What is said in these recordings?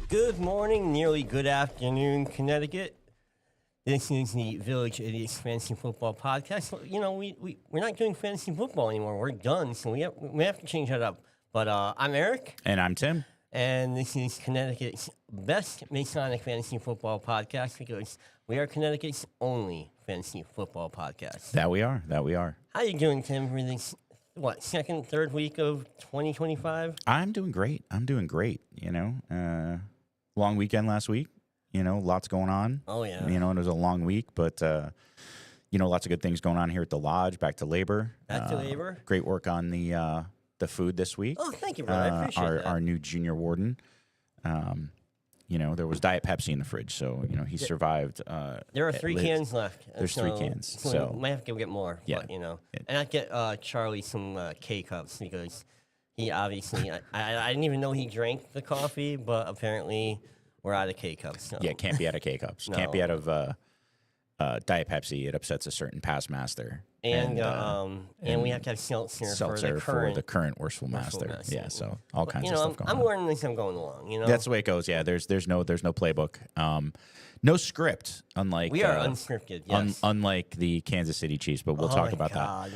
Good morning, nearly good afternoon, Connecticut. This is the Village Idiots Fantasy Football Podcast. You know, we're not doing fantasy football anymore. We're done, so we have to change that up. But I'm Eric. And I'm Tim. And this is Connecticut's best Masonic Fantasy Football Podcast because we are Connecticut's only fantasy football podcast. That we are. How you doing, Tim, for this, second, third week of 2025? I'm doing great. You know, long weekend last week. You know, lots going on. Oh, yeah. You know, and it was a long week, but, you know, lots of good things going on here at the Lodge. Back to labor. Great work on the food this week. Oh, thank you, brother. I appreciate that. Our new junior warden. You know, there was Diet Pepsi in the fridge, so, you know, he survived. There are 3 cans left. There's 3 cans. So we might have to go get more. Yeah. But, you know. And I'd get Charlie some K-Cups because he obviously, I didn't even know he drank the coffee, but apparently we're out of K-Cups. So. Yeah, can't be out of K-Cups. Can't be out of Diet Pepsi. It upsets a certain past master. And we have to have seltzer for the current worstful master. Yeah, so all kinds of stuff going on. I'm learning this. I'm going along. You know, that's the way it goes. Yeah, there's no playbook, no script. Unlike we are unscripted. Yes. Unlike the Kansas City Chiefs, but we'll talk about that.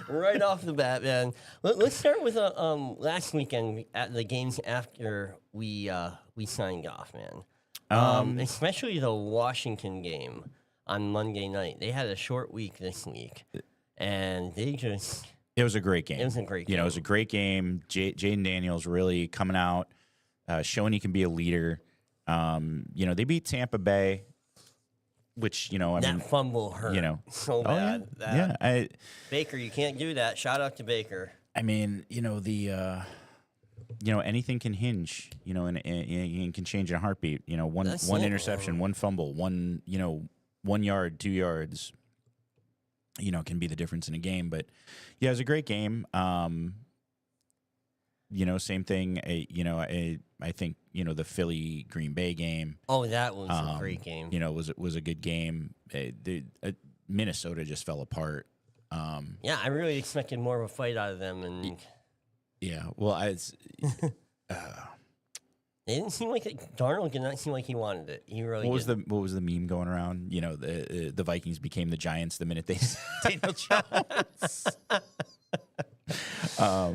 Right off the bat, man. Let's start with last weekend at the games after we signed off, man. Especially the Washington game on Monday night. They had a short week this week, and it was a great game. It was a great game. You know, it was a great game. Jaden Daniels really coming out, showing he can be a leader. You know, they beat Tampa Bay, which, you know, that fumble hurt, you know, so bad. Yeah. Baker, you can't do that. Shout out to Baker. I mean, you know, you know, anything can hinge, you know, and can change in a heartbeat. You know, one interception, one fumble, 1 yard, 2 yards, you know, can be the difference in a game. But yeah, it was a great game. You know, same thing. I think, you know, the Philly Green Bay game. Oh, that was a great game. You know, was a good game. Minnesota just fell apart. Yeah, I really expected more of a fight out of them, and yeah, well, it didn't seem like Darnold did not seem like he wanted it. He really. What was the meme going around? You know, the Vikings became the Giants the minute they Daniel Jones.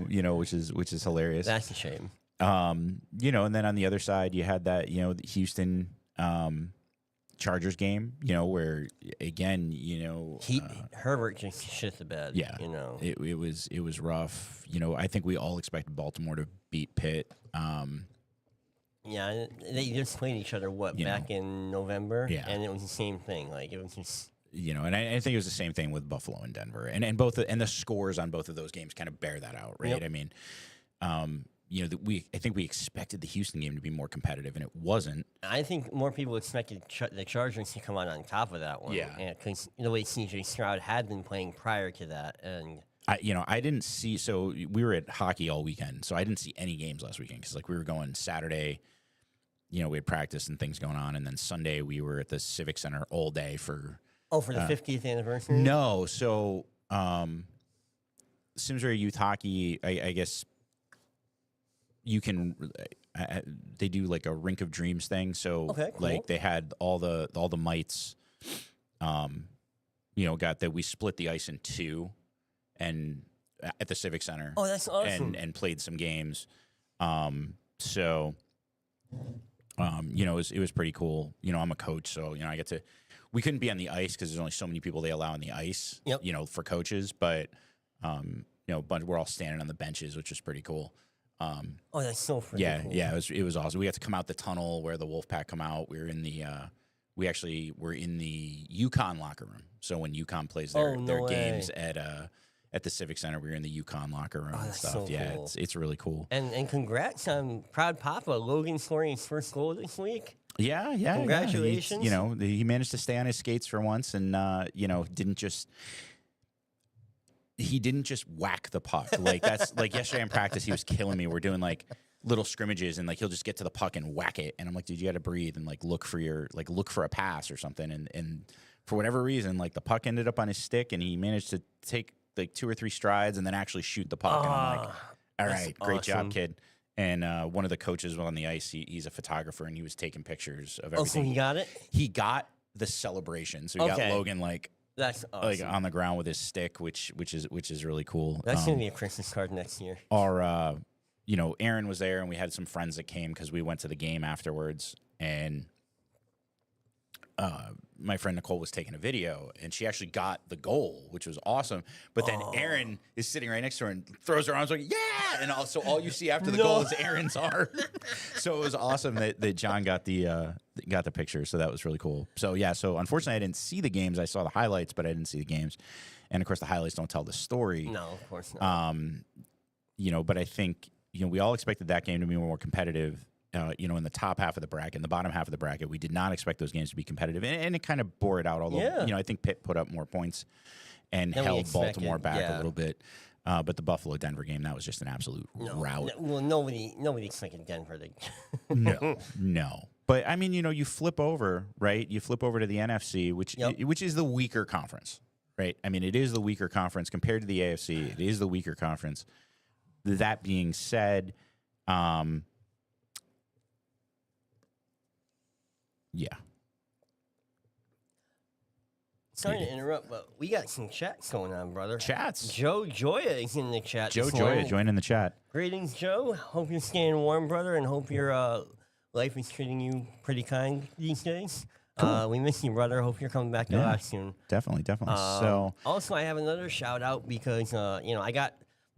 You know, which is hilarious. That's a shame. You know, and then on the other side, you had that, you know, the Houston Chargers game. You know, where again, you know, Herbert just shit the bed. Yeah, you know, it was rough. You know, I think we all expected Baltimore to beat Pitt. Yeah, they just played each other back in November, and it was the same thing. Like, it was just, you know, and I think it was the same thing with Buffalo and Denver, and both the scores on both of those games kind of bear that out, right? Yep. I mean, you know, I think we expected the Houston game to be more competitive, and it wasn't. I think more people expected the Chargers to come out on top of that one. Yeah, because the way C.J. Stroud had been playing prior to that, and. I didn't see. So we were at hockey all weekend, so I didn't see any games last weekend because, like, we were going Saturday. You know, we had practice and things going on, and then Sunday we were at the Civic Center all day for. Oh, for the 50th anniversary. No, so Simsbury Youth Hockey. I guess you can. They do like a Rink of Dreams thing. So okay, cool. Like they had all the mites. You know, we split the ice in 2. And at the Civic Center. Oh, that's awesome. And played some games. So, you know, it was pretty cool. You know, I'm a coach, so, you know, we couldn't be on the ice because there's only so many people they allow on the ice, yep. You know, for coaches. But, you know, we're all standing on the benches, which is pretty cool. Oh, that's so freaking cool. Yeah, it was awesome. We got to come out the tunnel where the Wolfpack come out. We were in the we actually were in the UConn locker room. So when UConn plays their games at the Civic Center, we were in the UConn locker room and stuff. So yeah, cool. It's really cool. And congrats on Proud Papa Logan scoring his first goal this week. Yeah. Congratulations. You know, he managed to stay on his skates for once, and you know, he didn't just whack the puck. Like that's like yesterday in practice, he was killing me. We're doing like little scrimmages, and like he'll just get to the puck and whack it, and I'm like, dude, you got to breathe and like look for a pass or something. And for whatever reason, like the puck ended up on his stick, and he managed to take like 2 or 3 strides and then actually shoot the puck. And I'm like, all right, great job, kid. And one of the coaches on the ice, he's a photographer, and he was taking pictures of Oh, so everything. he got it? He got the celebration. So he got Okay. Logan like That's awesome. on the ground with his stick, which is really cool. That's going to be a Christmas card next year. Our Aaron was there, and we had some friends that came because we went to the game afterwards, and my friend Nicole was taking a video, and she actually got the goal, which was awesome. But then Aaron is sitting right next to her and throws her arms like, yeah! And all you see after the goal is Aaron's arm. So it was awesome that John got the picture. So that was really cool. So yeah, so unfortunately I didn't see the games. I saw the highlights, but I didn't see the games. And of course the highlights don't tell the story. No, of course not. But I think, we all expected that game to be more competitive. In the top half of the bracket, in the bottom half of the bracket, we did not expect those games to be competitive, and it kind of bore it out. Although, I think Pitt put up more points and held Baltimore back a little bit. But the Buffalo-Denver game, that was just an absolute rout. Well, nobody expected Denver to. No. But I mean, you flip over, right? You flip over to the NFC, which is the weaker conference, right? I mean, it is the weaker conference compared to the AFC. It is the weaker conference. That being said, yeah. Sorry to interrupt, but we got some chats going on, brother. Chats. Joe Joya is in the chat. Joe this Joya morning. joined in the chat. Greetings, Joe. Hope you're staying warm, brother, and hope your life is treating you pretty kind these days. Cool. We miss you, brother. Hope you're coming back to us soon. Definitely. So also, I have another shout out because I got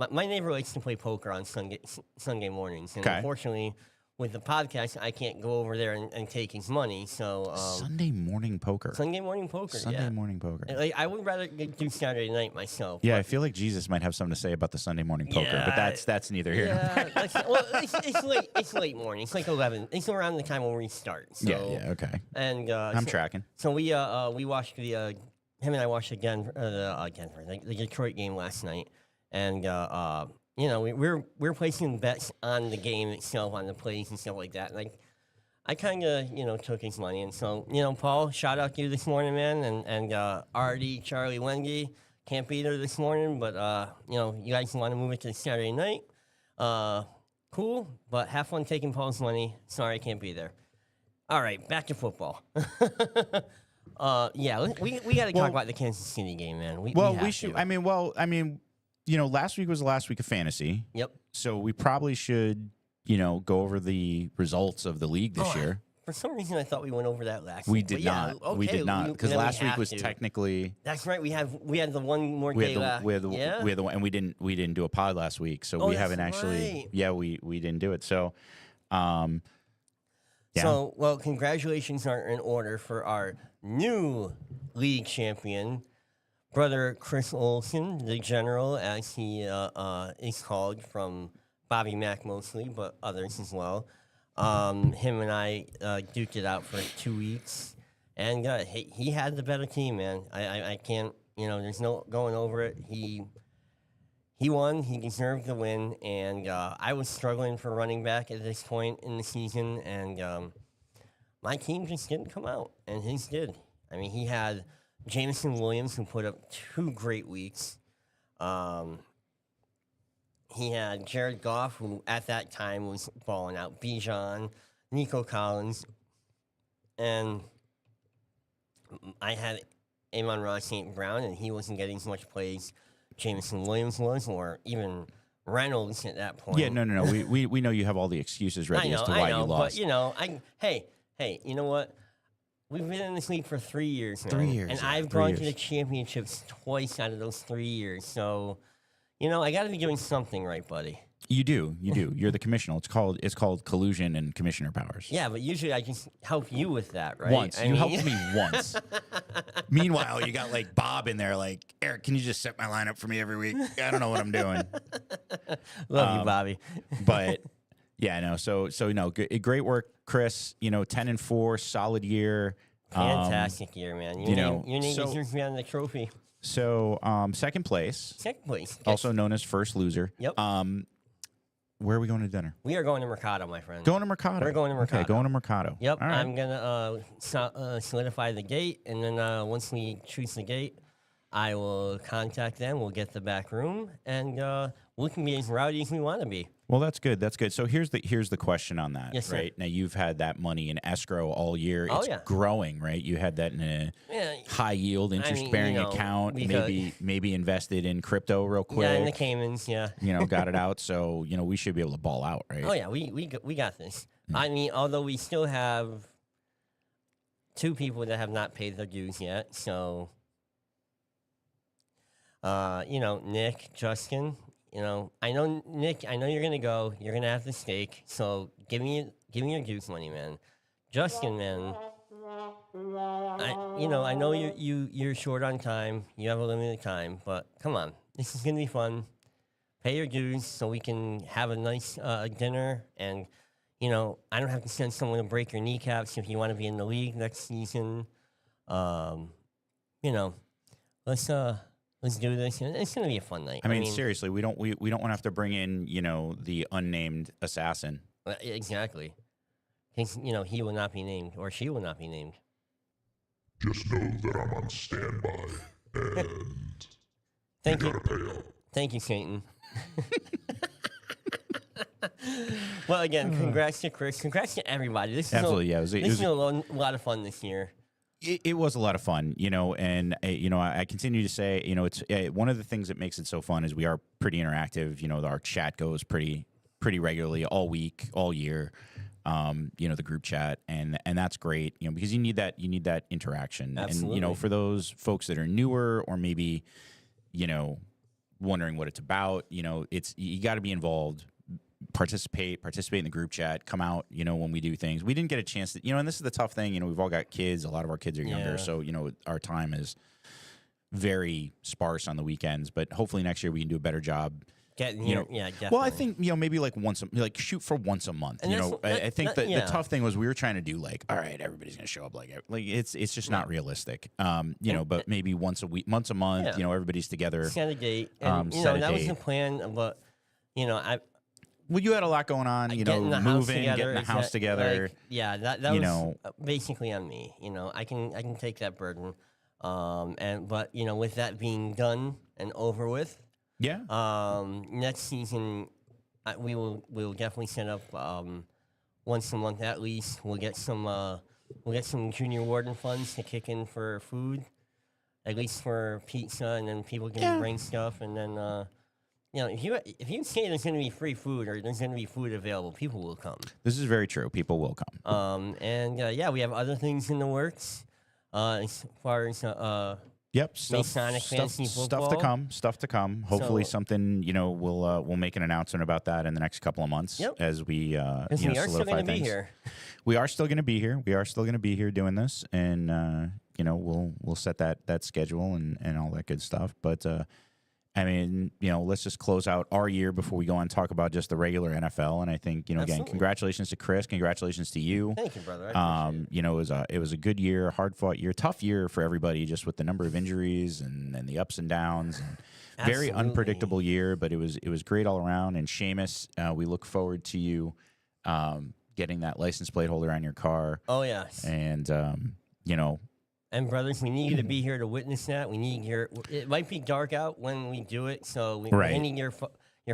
my neighbor likes to play poker on Sunday mornings, and unfortunately, with the podcast, I can't go over there and take his money. So Sunday morning poker. Sunday morning poker. Sunday morning poker. Like, I would rather do Saturday night myself. Yeah, I feel like Jesus might have something to say about the Sunday morning poker, but that's neither here. Yeah, it's late. It's late morning. It's like 11. It's around the time when we start. So, yeah, okay. And I'm tracking. So we watched him and I watched the Detroit game last night, and we're placing bets on the game itself, on the plays and stuff like that. And I kind of took his money, and so Paul, shout out to you this morning, man, and RD Charlie Wendy can't be there this morning, but you guys want to move it to Saturday night. Cool, but have fun taking Paul's money. Sorry, I can't be there. All right, back to football. We got to talk about the Kansas City game, man. We should. Last week was the last week of fantasy. Yep. So we probably should, go over the results of the league this year. For some reason, I thought we went over that last week. We did not. Okay, we did not. Because last week was technically. That's right. We had the one more day left. We had the one, and we didn't do a pod last week, so we haven't actually. Right. Yeah, we didn't do it. So, yeah. So, well, congratulations are in order for our new league champion, brother Chris Olson, the general, as he is called, from Bobby Mack mostly, but others as well. Him and I duked it out for 2 weeks, and he had the better team, man. I can't, there's no going over it. He won. He deserved the win, and I was struggling for running back at this point in the season, and my team just didn't come out, and his did. I mean, he had Jameson Williams, who put up 2 great weeks. He had Jared Goff, who at that time was balling out, Bijan, Nico Collins, and I had Amon-Ra St. Brown, and he wasn't getting as much play as Jameson Williams was, or even Reynolds at that point. Yeah, no. We know you have all the excuses ready as to why you lost. But hey, you know what? We've been in this league for 3 years now. 3 years. And I've gone to the championships twice out of those 3 years. So, I got to be doing something right, buddy. You do. You're the commissioner. It's called collusion and commissioner powers. Yeah, but usually I just help you with that, right? Once. Helped me once. Meanwhile, you got like Bob in there like, Eric, can you just set my lineup for me every week? I don't know what I'm doing. Love you, Bobby. But yeah, no. So great work, Chris. 10-4, solid year. Fantastic year, man. Your name deserves to be on the trophy. So, second place. Second place. Also known as first loser. Yep. Where are we going to dinner? We are going to Mercado, my friend. Going to Mercado. We're going to Mercado. Okay, going to Mercado. Yep. All right. I'm going to solidify the gate, and then once we choose the gate, I will contact them. We'll get the back room, and we can be as rowdy as we want to be. Well, that's good. That's good. So here's the question on that, Yes, sir. right? Now you've had that money in escrow all year. Oh, It's yeah. growing, right? You had that in a high yield interest bearing account, because- maybe invested in crypto real quick. Yeah, in the Caymans, yeah. Got it out. So, we should be able to ball out, right? Oh yeah, we got this. I mean, although we still have 2 people that have not paid their dues yet, so Nick, Justin, I know Nick, I know you're gonna go. You're gonna have the stake. So give me your dues money, man. Justin, man. I know you're short on time. You have a limited time, but come on, this is gonna be fun. Pay your dues so we can have a nice dinner, and I don't have to send someone to break your kneecaps if you want to be in the league next season. Let's do this. It's gonna be a fun night. I mean, seriously, we don't want to have to bring in, the unnamed assassin. Exactly. He will not be named, or she will not be named. Just know that I'm on standby, and Thank you you. gotta pay up. Thank you, Satan. Well, again, congrats to Chris. Congrats to everybody. This is Absolutely, yeah. This is a lot of fun this year. It was a lot of fun, and I continue to say, it's one of the things that makes it so fun is we are pretty interactive. Our chat goes pretty regularly all week, all year. The group chat, and that's great, because you need that interaction. Absolutely. And for those folks that are newer or maybe, wondering what it's about, you got to be involved. Participate in the group chat, come out, when we do things. We didn't get a chance to, and this is the tough thing, we've all got kids. A lot of our kids are younger. Yeah. So, our time is very sparse on the weekends, but hopefully next year we can do a better job. Getting Yeah, definitely. well, I think, maybe like shoot for once a month. And I think that- the yeah. tough thing was we were trying to do all right, everybody's going to show up. Like it's just not realistic. But maybe once a week, once a month, Yeah. everybody's together. Set a date. And, set a that was date. the plan, but, Well, you had a lot going on, getting the house moving, together. getting the is house that- together. that was basically on me. I can take that burden. But with that being done and over with, Yeah. next season we'll definitely set up once a month at least. We'll get some junior warden funds to kick in for food, at least for pizza, and then people can bring stuff, and then. If you say there's going to be free food or there's going to be food available, people will come. This is very true. People will come. We have other things in the works as far as Yep. Masonic fantasy Stuff football. to come. Stuff to come. Hopefully, So- something. We'll make an announcement about that in the next couple of months Yep. as we because we are still solidify going to be things. here. We are still going to be here. We are still going to be here doing this, and we'll set that schedule and all that good stuff. But let's just close out our year before we go on and talk about just the regular NFL. And I think again, Absolutely. congratulations to Chris, congratulations to you. Thank you, brother. I appreciate it. It was a good year, hard fought year, tough year for everybody, just with the number of injuries and the ups and downs. And very Absolutely. unpredictable year, but it was great all around. And Seamus, we look forward to you getting that license plate holder on your car. Oh yes. And And brothers, we need you to be here to witness that. We need it might be dark out when we do it, so we Right. need your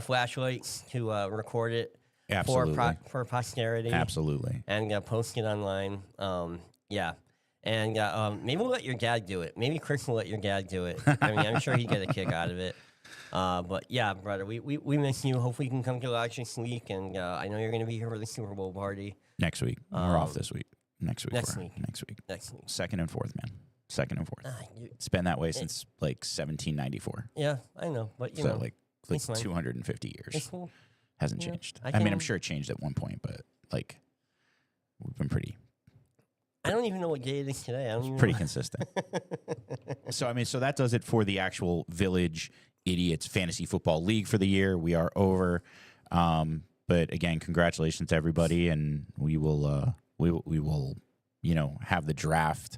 flashlights to record it Absolutely. for posterity. Absolutely. And post it online. And maybe we'll let your dad do it. Maybe Chris will let your dad do it. I mean, I'm sure he'd get a kick out of it. But yeah, brother, we miss you. Hopefully you can come to Lodge this week, and I know you're going to be here for the Super Bowl party Next week. We're off this week. Next week. next we're- week. Next week. next week. Second and fourth, man. Second and fourth. You- It's been that way since 1794. yeah, I know, but you So know, like it's fine. 250 years. it's cool. Hasn't Yeah, changed. I I mean, I'm can- sure it changed at one point, but we've been pretty I don't even know what day it is today. I don't even pretty know. consistent. So that does it for the actual Village Idiots Fantasy Football League for the year. We are over. But again, congratulations to everybody, and we will have the draft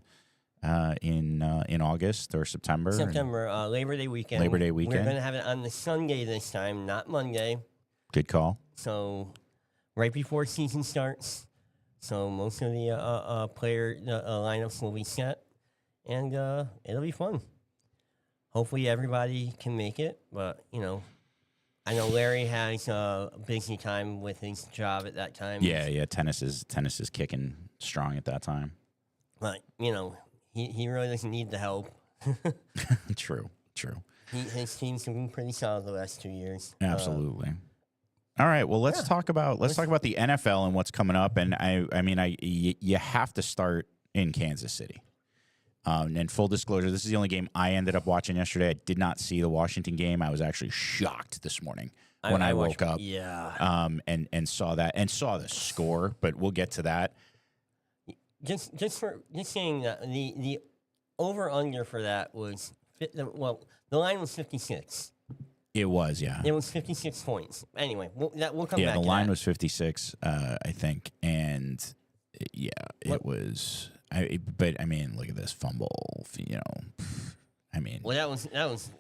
in August or September. and- September, Labor Day weekend. Labor Day We're weekend. going to have it on the Sunday this time, not Monday. Good call. So right before season starts. So most of the player lineups will be set, and it'll be fun. Hopefully everybody can make it, but I know Larry has a busy time with his job at that time. Yeah. Tennis is kicking strong at that time. But, he really doesn't need the help. True. His team's been pretty solid the last 2 years. Absolutely. All right. Well, let's talk about the NFL and what's coming up. And you have to start in Kansas City. And full disclosure, this is the only game I ended up watching yesterday. I did not see the Washington game. I was actually shocked this morning when I woke up. Yeah. And saw that and saw the score. But we'll get to that. Just saying that the over under for that was the line was 56. It was, yeah. It was 56 points. Anyway, we'll come back. Yeah, the to line that. was 56, I think, and it was. But I mean, look at this fumble. Well, that was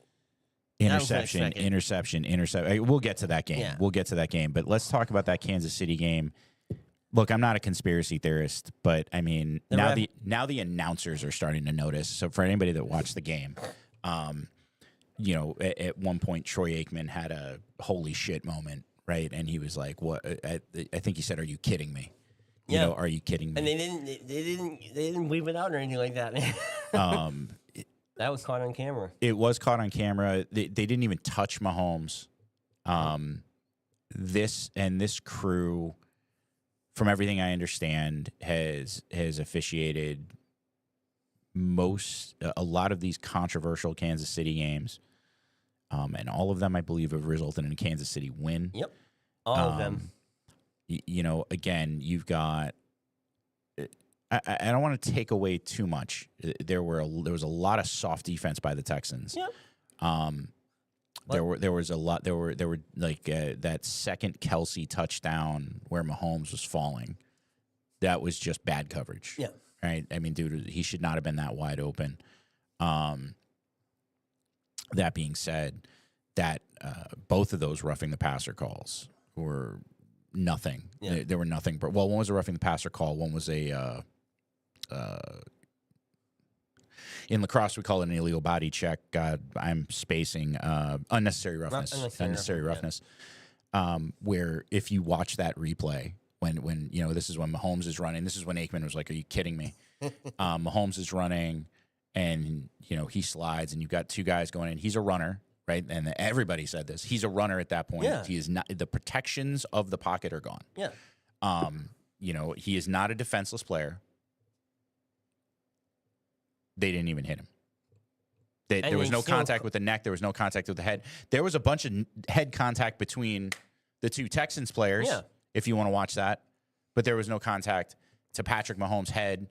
interception. We'll get to that game. Yeah. We'll get to that game. But let's talk about that Kansas City game. Look, I'm not a conspiracy theorist, but I mean, now the announcers are starting to notice. So for anybody that watched the game, at one point Troy Aikman had a holy shit moment, right? And he was like, "What?" I think he said, "Are you kidding me?" Are you kidding me? And they didn't weave it out or anything like that. That was caught on camera. It was caught on camera. They didn't even touch Mahomes. This crew, from everything I understand, has officiated a lot of these controversial Kansas City games, and all of them, I believe, have resulted in a Kansas City win. Yep, all of them. Again, you've got. I don't want to take away too much. There was a lot of soft defense by the Texans. Yep. There was a lot. There were like that second Kelsey touchdown where Mahomes was falling. That was just bad coverage. Yeah. Right. I mean, dude, he should not have been that wide open. That being said, that both of those roughing the passer calls were nothing. Yeah. They were nothing. But one was a roughing the passer call. One was a. In lacrosse, we call it an illegal body check. I'm spacing. Unnecessary roughness. Unnecessary roughness. Yeah. Where if you watch that replay, when this is when Mahomes is running. This is when Aikman was like, "Are you kidding me?" Mahomes is running, and he slides, and you've got two guys going in. He's a runner, right? And everybody said this. He's a runner at that point. Yeah. He is not. The protections of the pocket are gone. Yeah. He is not a defenseless player. They didn't even hit him. There was no contact with the neck. There was no contact with the head. There was a bunch of head contact between the two Texans players, if you want to watch that. But there was no contact to Patrick Mahomes' head.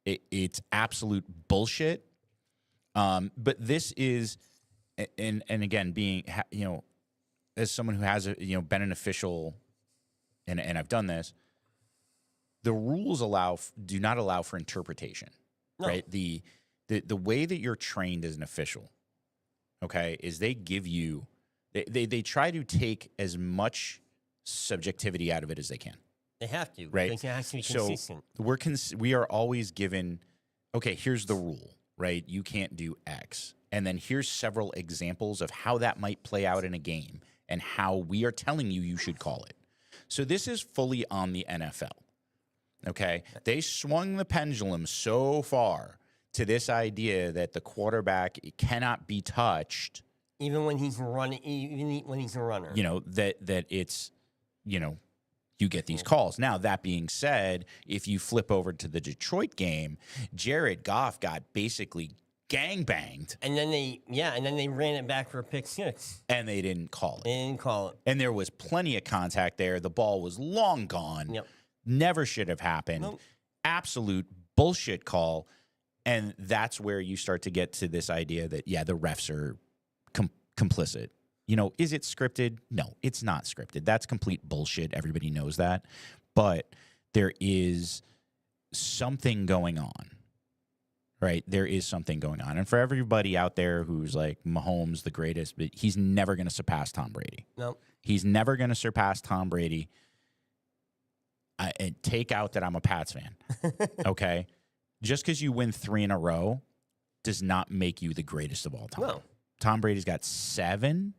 It's absolute bullshit. But this is, and again, being, as someone who has, been an official, and I've done this, the rules do not allow for interpretation, right? The way that you're trained as an official, okay, is they give you, they try to take as much subjectivity out of it as they can. They have to, right? It has to be consistent. So we are always given, okay, here's the rule, right? You can't do X. And then here's several examples of how that might play out in a game and how we are telling you should call it. So this is fully on the NFL, okay? They swung the pendulum so far to this idea that the quarterback cannot be touched, even when he's running, even when he's a runner. That it's, you get these calls. Now, that being said, if you flip over to the Detroit game, Jared Goff got basically gangbanged. And then they ran it back for a pick six. And they didn't call it. They didn't call it. And there was plenty of contact there. The ball was long gone. Yep. Never should have happened. Nope. Absolute bullshit call. And that's where you start to get to this idea that, the refs are complicit. Is it scripted? No, it's not scripted. That's complete bullshit. Everybody knows that. But there is something going on, right? There is something going on. And for everybody out there who's like, Mahomes, the greatest, but he's never going to surpass Tom Brady. No. He's never going to surpass Tom Brady. And take out that I'm a Pats fan, okay? Just because you win 3 in a row does not make you the greatest of all time. No. Tom Brady's got 7.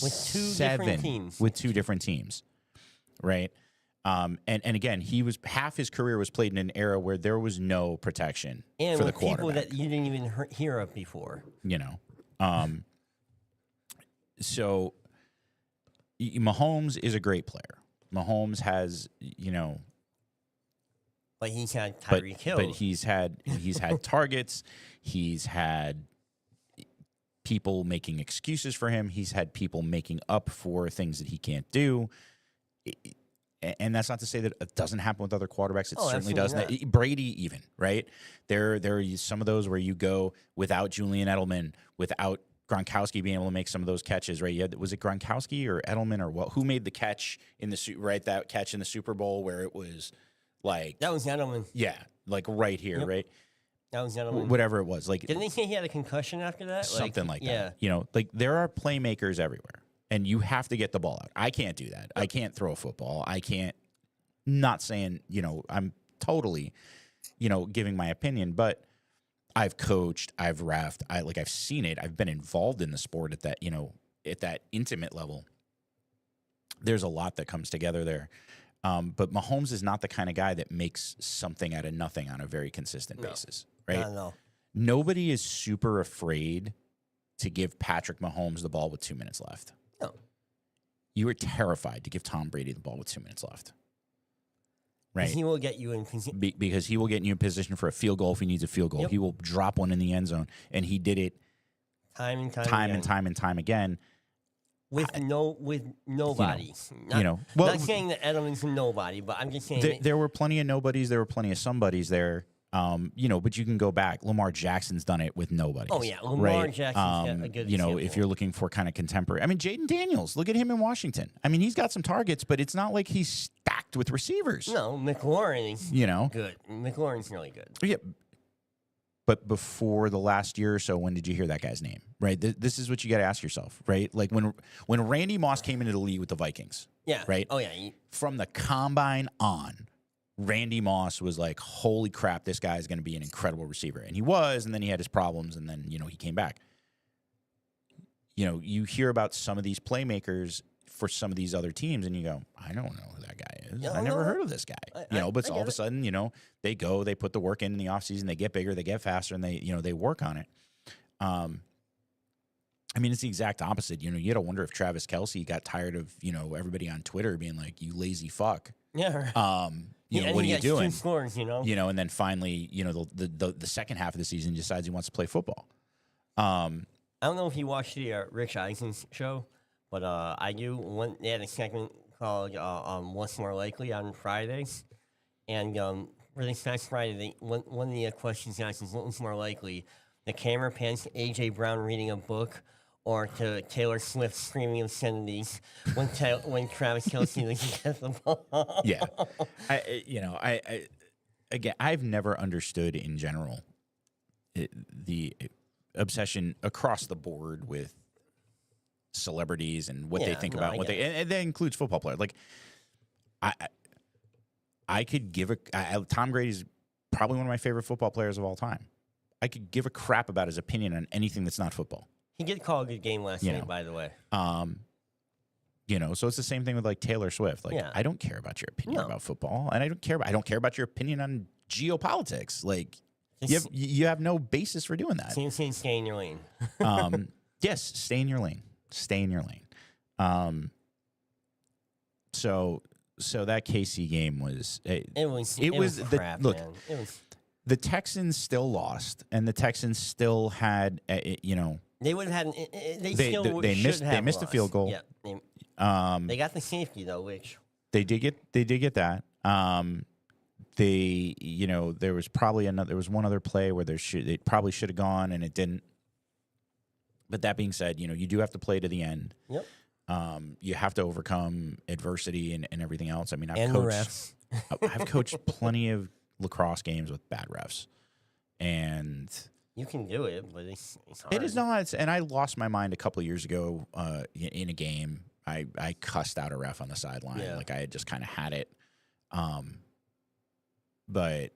With two different teams. With two different teams, right? And again, half his career was played in an era where there was no protection and for the with people quarterback. that you didn't even hear of before. You know, so Mahomes is a great player. Mahomes has, you know, But he's had Tyreek Hill. but he's had targets. He's had people making excuses for him. He's had people making up for things that he can't do. And that's not to say that it doesn't happen with other quarterbacks. It certainly does. absolutely not. Brady, even, right? There are some of those where you go without Julian Edelman, without Gronkowski being able to make some of those catches, right? Was it Gronkowski or Edelman or what? Who made the catch in the right? That catch in the Super Bowl where it was like That was Edelman. yeah, like right here, Yep. right? That was Edelman. Whatever it was, like Didn't they say he had a concussion after that? something like yeah. that. You know, like there are playmakers everywhere, and you have to get the ball out. I can't do that. I can't throw a football. I can't. Not saying, you know, I'm totally, you know, giving my opinion, but I've coached, I've reffed, I've seen it. I've been involved in the sport at that, you know, at that intimate level. There's a lot that comes together there. But Mahomes is not the kind of guy that makes something out of nothing on a very consistent basis, right? I don't know. Nobody is super afraid to give Patrick Mahomes the ball with 2 minutes left. No. You are terrified to give Tom Brady the ball with 2 minutes left. Right. He will get you in position. Because he will get you in position for a field goal if he needs a field goal. Yep. He will drop one in the end zone, and he did it Time and time again. With nobody. Well, Not saying that Edelman's a nobody, but I'm just saying there were plenty of nobodies. There were plenty of somebodies there. But you can go back. Lamar Jackson's done it with nobody. Oh yeah, Lamar right? Jackson's got a good example. If you're looking for kind of contemporary, I mean, Jaden Daniels. Look at him in Washington. I mean, he's got some targets, but it's not like he's stacked with receivers. No, McLaurin is good. McLaurin's really good. Yeah. But before the last year or so, when did you hear that guy's name? Right. This is what you got to ask yourself, right? Like when Randy Moss came into the league with the Vikings. Yeah. Right. Oh yeah. From the combine on, Randy Moss was like, holy crap, this guy is going to be an incredible receiver. And he was, and then he had his problems, and then, he came back. You hear about some of these playmakers for some of these other teams, and you go, I don't know who that guy is. I never heard of this guy. But all of a sudden, they go, they put the work in the offseason, they get bigger, they get faster, and they work on it. I mean, it's the exact opposite. You got to wonder if Travis Kelce got tired of, everybody on Twitter being like, you lazy fuck. Yeah. What are you doing? 2 scores, And then finally, the second half of the season decides he wants to play football. I don't know if you watched the Rich Eisen's show, but I do. They had a segment called "What's More Likely" on Fridays, and for this past Friday, one of the questions asked is, "What was more likely? The camera pans to AJ Brown reading a book, or to Taylor Swift screaming obscenities when Travis Kelce gets the ball?" Yeah, again, I've never understood in general the obsession across the board with celebrities and what they think about and that includes football players. Like, I could give Tom Brady's probably one of my favorite football players of all time. I could give a crap about his opinion on anything that's not football. He did call a good game last night, by the way. So it's the same thing with like Taylor Swift. Like, I don't care about your opinion about football, and I don't care about your opinion on geopolitics. Like, you have no basis for doing that. Stay in your lane. Yes, stay in your lane. Stay in your lane. So that KC game was crap, look. Man. It was. The Texans still lost, and the Texans still had They would have had. They missed a field goal. Yeah. They got the safety though, which they did get that. There was one other play where they probably should have gone and it didn't. But that being said, you do have to play to the end. Yep. You have to overcome adversity and everything else. I mean, I've coached plenty of lacrosse games with bad refs, and you can do it, but it's hard. It is not. And I lost my mind a couple of years ago in a game. I cussed out a ref on the sideline. Yeah. Like I had just kind of had it. But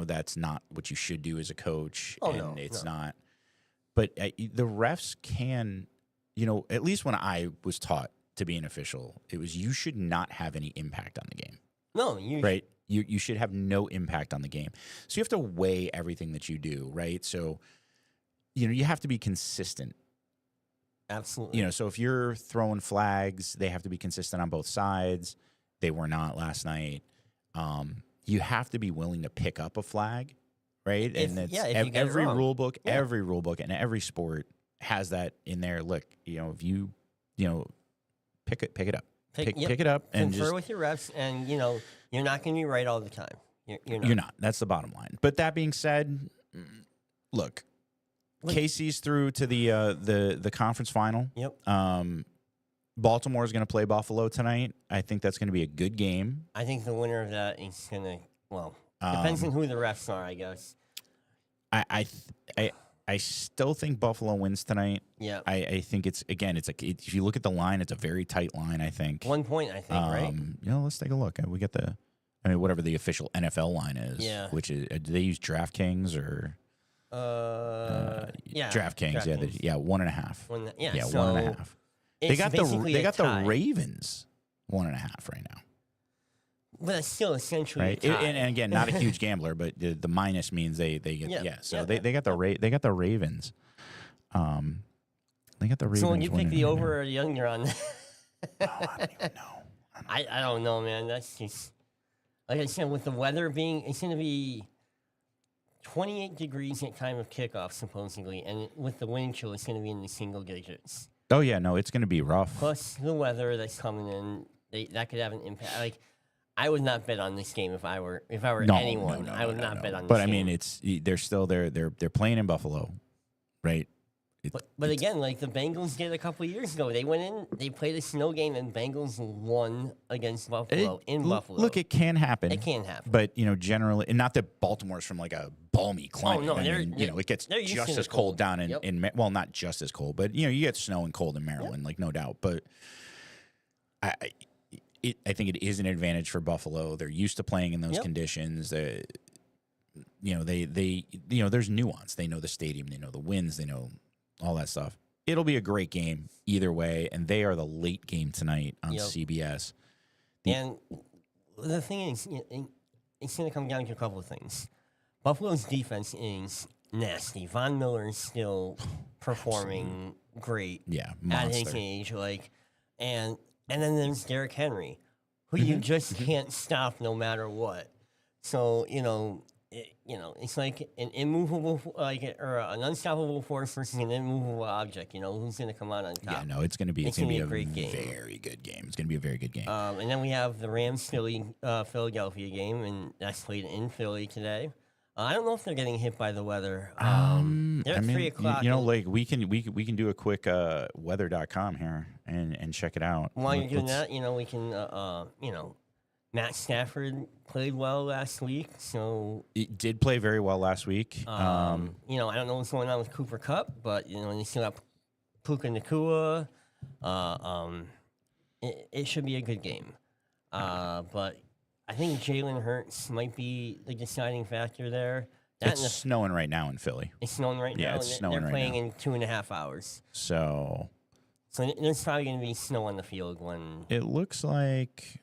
that's not what you should do as a coach. Oh, and no, it's no. not. But the refs can at least when I was taught to be an official, it was you should not have any impact on the game, No, you right? You should have no impact on the game. So you have to weigh everything that you do, right? So, you have to be consistent. absolutely. So if you're throwing flags, they have to be consistent on both sides. They were not last night. You have to be willing to pick up a flag, right? If you get it every wrong. rule book, Yeah. every rule book, and every sport has that in there. Look, if you, pick it up, pick it up, and Confer just with your reps, and you're not going to be right all the time. You're not. you're not. That's the bottom line. But that being said, look, Casey's through to the conference final. Yep. Baltimore is going to play Buffalo tonight. I think that's going to be a good game. I think the winner of that is going to, depends on who the refs are, I guess. I still think Buffalo wins tonight. Yeah. I think it's if you look at the line, it's a very tight line. I think 1 point, I think, right? Let's take a look. We get whatever the official NFL line is. Yeah. Which is, do they use DraftKings or? Yeah. DraftKings. DraftKings. Yeah, 1.5. Yeah, So 1.5. They it's got basically the a tie, Ravens 1.5 right now. but it's still essentially Right, a tie. and again, not a huge gambler, but the minus means they get So they got the they got the Ravens. They got the Ravens. So when you pick winning the right over or the under on that, now. Oh, I don't even know. I don't know, man. That's just like I said, with the weather being, it's going to be 28 degrees at time of kickoff supposedly, and with the wind chill, it's going to be in the single digits. Oh yeah, no, it's going to be rough. Plus the weather that's coming in, that could have an impact. Like I would not bet on this game if I were anyone. I would not bet on this But I game. mean, they're still they're playing in Buffalo, right? But again, like the Bengals did a couple of years ago, they went in, they played a snow game, and Bengals won against Buffalo in Buffalo. Look, it can happen. It can happen. But generally, and not that Baltimore's from like a balmy climate. no, I they're- mean, it gets they're used just to the as cold cold. down Yep. well, not just as cold, but you get snow and cold in Maryland, like no doubt. But I think it is an advantage for Buffalo. They're used to playing in those Yep. conditions. They there's nuance. They know the stadium. They know the winds. They know all that stuff. It'll be a great game either way, and they are the late game tonight on Yep. CBS. And the thing is, it's going to come down to a couple of things. Buffalo's defense is nasty. Von Miller is still performing great Yeah, at his monster. age. And then there's Derrick Henry, who you just can't stop no matter what. So it's like an immovable, or an unstoppable force versus an immovable object. Who's going to come out on top? Yeah, no, it's going to be It's a gonna be a great game. very good game. It's going to be a very good game. And then we have the Rams Philadelphia game, and that's played in Philly today. I don't know if they're getting hit by the weather. They're at 3 o'clock. Like we can do a quick weather.com here and check it out. While you're doing that, we can, Matt Stafford played well last week, so It did play very well last week. I don't know what's going on with Cooper Kupp, but they still got Puka Nakua. It should be a good game. But I think Jalen Hurts might be the deciding factor there. It's snowing right now in Philly. It's snowing right Yeah, now. it's and snowing they're right playing now. in 2.5 hours. So So there's probably going to be snow on the field when. it looks like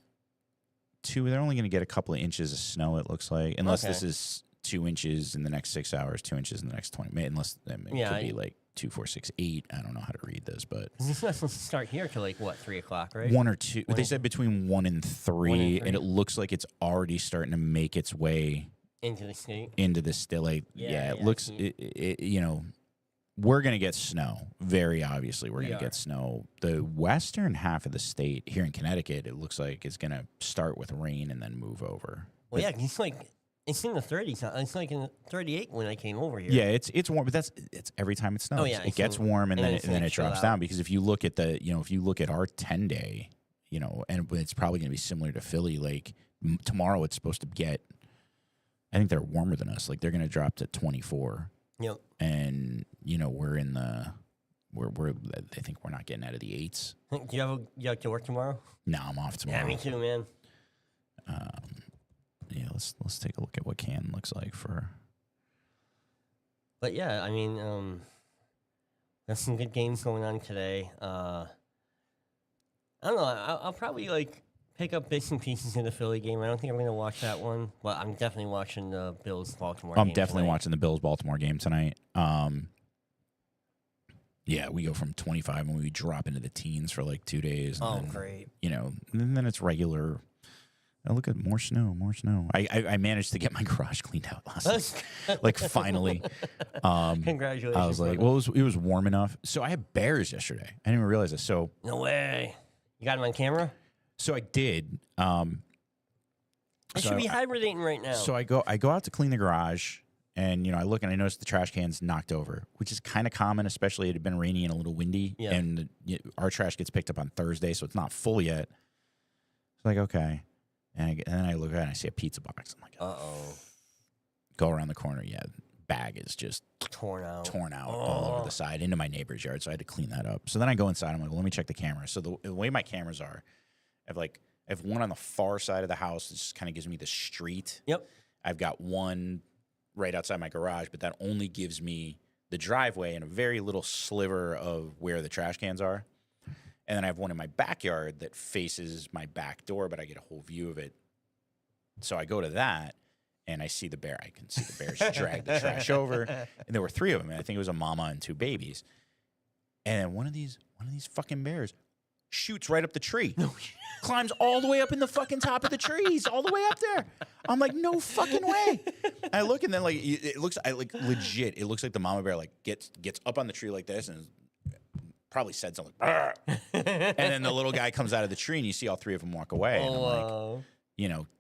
they're only going to get a couple of inches of snow, it looks like. Unless Okay. this is 2 inches in the next 6 hours, 2 inches in the next 20 minutes. Unless it Yeah, could be like 2, 4, 6, 8. I don't know how to read this, but It's not supposed to start here till 3 o'clock, right? 1 or 2. One They and- said between 1 and 3, 1 and 3. and it looks like it's already starting to make its way Into the state. into the still. It Yeah, looks. yeah. We're gonna get snow. Very obviously, we're We gonna are. get snow. The western half of the state here in Connecticut, it looks like it's gonna start with rain and then move over. Well, yeah, it's in the 30s. It's like in 38 when I came over here. Yeah, it's warm, but it's every time it snows. yeah, It gets so- warm and and then it's and then gonna it chill drops out. down. Because if you look at our 10-day, and it's probably gonna be similar to Philly. Like tomorrow, it's supposed to get. I think they're warmer than us. Like they're gonna drop to 24. Yep. And we're in the I think we're not getting out of the 8s. Do you have to work tomorrow? No, I'm off tomorrow. Yeah, me too, man. Yeah, let's take a look at what Canton looks like for. But yeah, I mean, There's some good games going on today. I don't know. I'll probably like pick up bits and pieces in the Philly game. I don't think I'm going to watch that one, but I'm definitely watching the Bills-Baltimore game. I'm definitely tonight. watching the Bills-Baltimore game tonight. Yeah, we go from 25 and we drop into the teens for like 2 days. And then, Great. You know, and then it's regular. Oh, look at more snow. I managed to get my garage cleaned out last night. Like, finally. Congratulations. I was like, brother. well, it was warm enough. So I had bears yesterday. I didn't even realize this. So No way. You got him on camera? I did. I So should be hibernating right now. So I go out to clean the garage, and I look and I notice the trash can's knocked over, which is kind of common, especially it had been rainy and a little windy. Yeah. And our trash gets picked up on Thursday, so it's not full yet. It's like, okay, and then I look at it and I see a pizza box. I'm like, Uh-oh. Go around the corner, yeah, bag is just Torn out. all over the side into my neighbor's yard, so I had to clean that up. So then I go inside. I'm like, well, let me check the camera. So the way my cameras are, I have one on the far side of the house that just kind of gives me the street. Yep. I've got one right outside my garage, but that only gives me the driveway and a very little sliver of where the trash cans are. And then I have one in my backyard that faces my back door, but I get a whole view of it. So I go to that, and I see the bear. I can see the bears drag the trash over. And there were 3 of them, and I think it was a mama and 2 babies. And then one of these fucking bears shoots right up the tree. Climbs all the way up in the fucking top of the trees, all the way up there. I'm like, no fucking way. I look, and then like it looks, legit. It looks like the mama bear like gets up on the tree like this and probably said something. "Arr!" And then the little guy comes out of the tree, and you see all 3 of them walk away. And I'm like,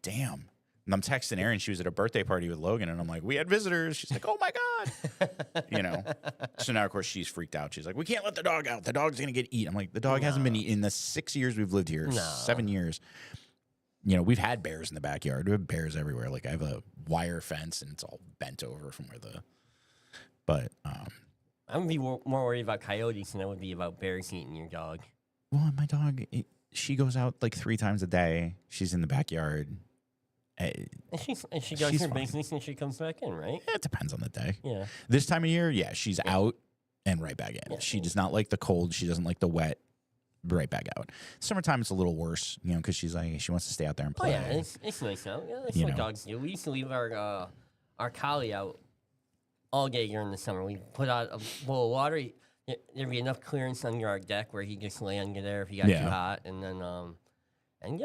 damn. And I'm texting Erin. She was at a birthday party with Logan, and I'm like, we had visitors. She's like, oh my God. So now, of course, she's freaked out. She's like, we can't let the dog out. The dog's going to get eaten. I'm like, the dog hasn't been eaten in the 6 years we've lived here, 7 years. We've had bears in the backyard. We have bears everywhere. Like, I have a wire fence, and it's all bent over from where but I would be more worried about coyotes than I would be about bears eating your dog. well, my dog, she goes out like 3 times a day. She's in the backyard. And she does She's her fine. business and she comes back in, right? It depends on the day. Yeah. This time of year, yeah, she's out and right back in. Yeah. She does not like the cold. She doesn't like the wet. Right back out. Summertime, it's a little worse, because she's like, she wants to stay out there and Oh play. yeah, it's nice out. Yeah, that's You what know. dogs do. We used to leave our collie out all day during the summer. We put out a bowl of water. There'd be enough clearance under our deck where he just lay under there if he got Yeah. too hot, and then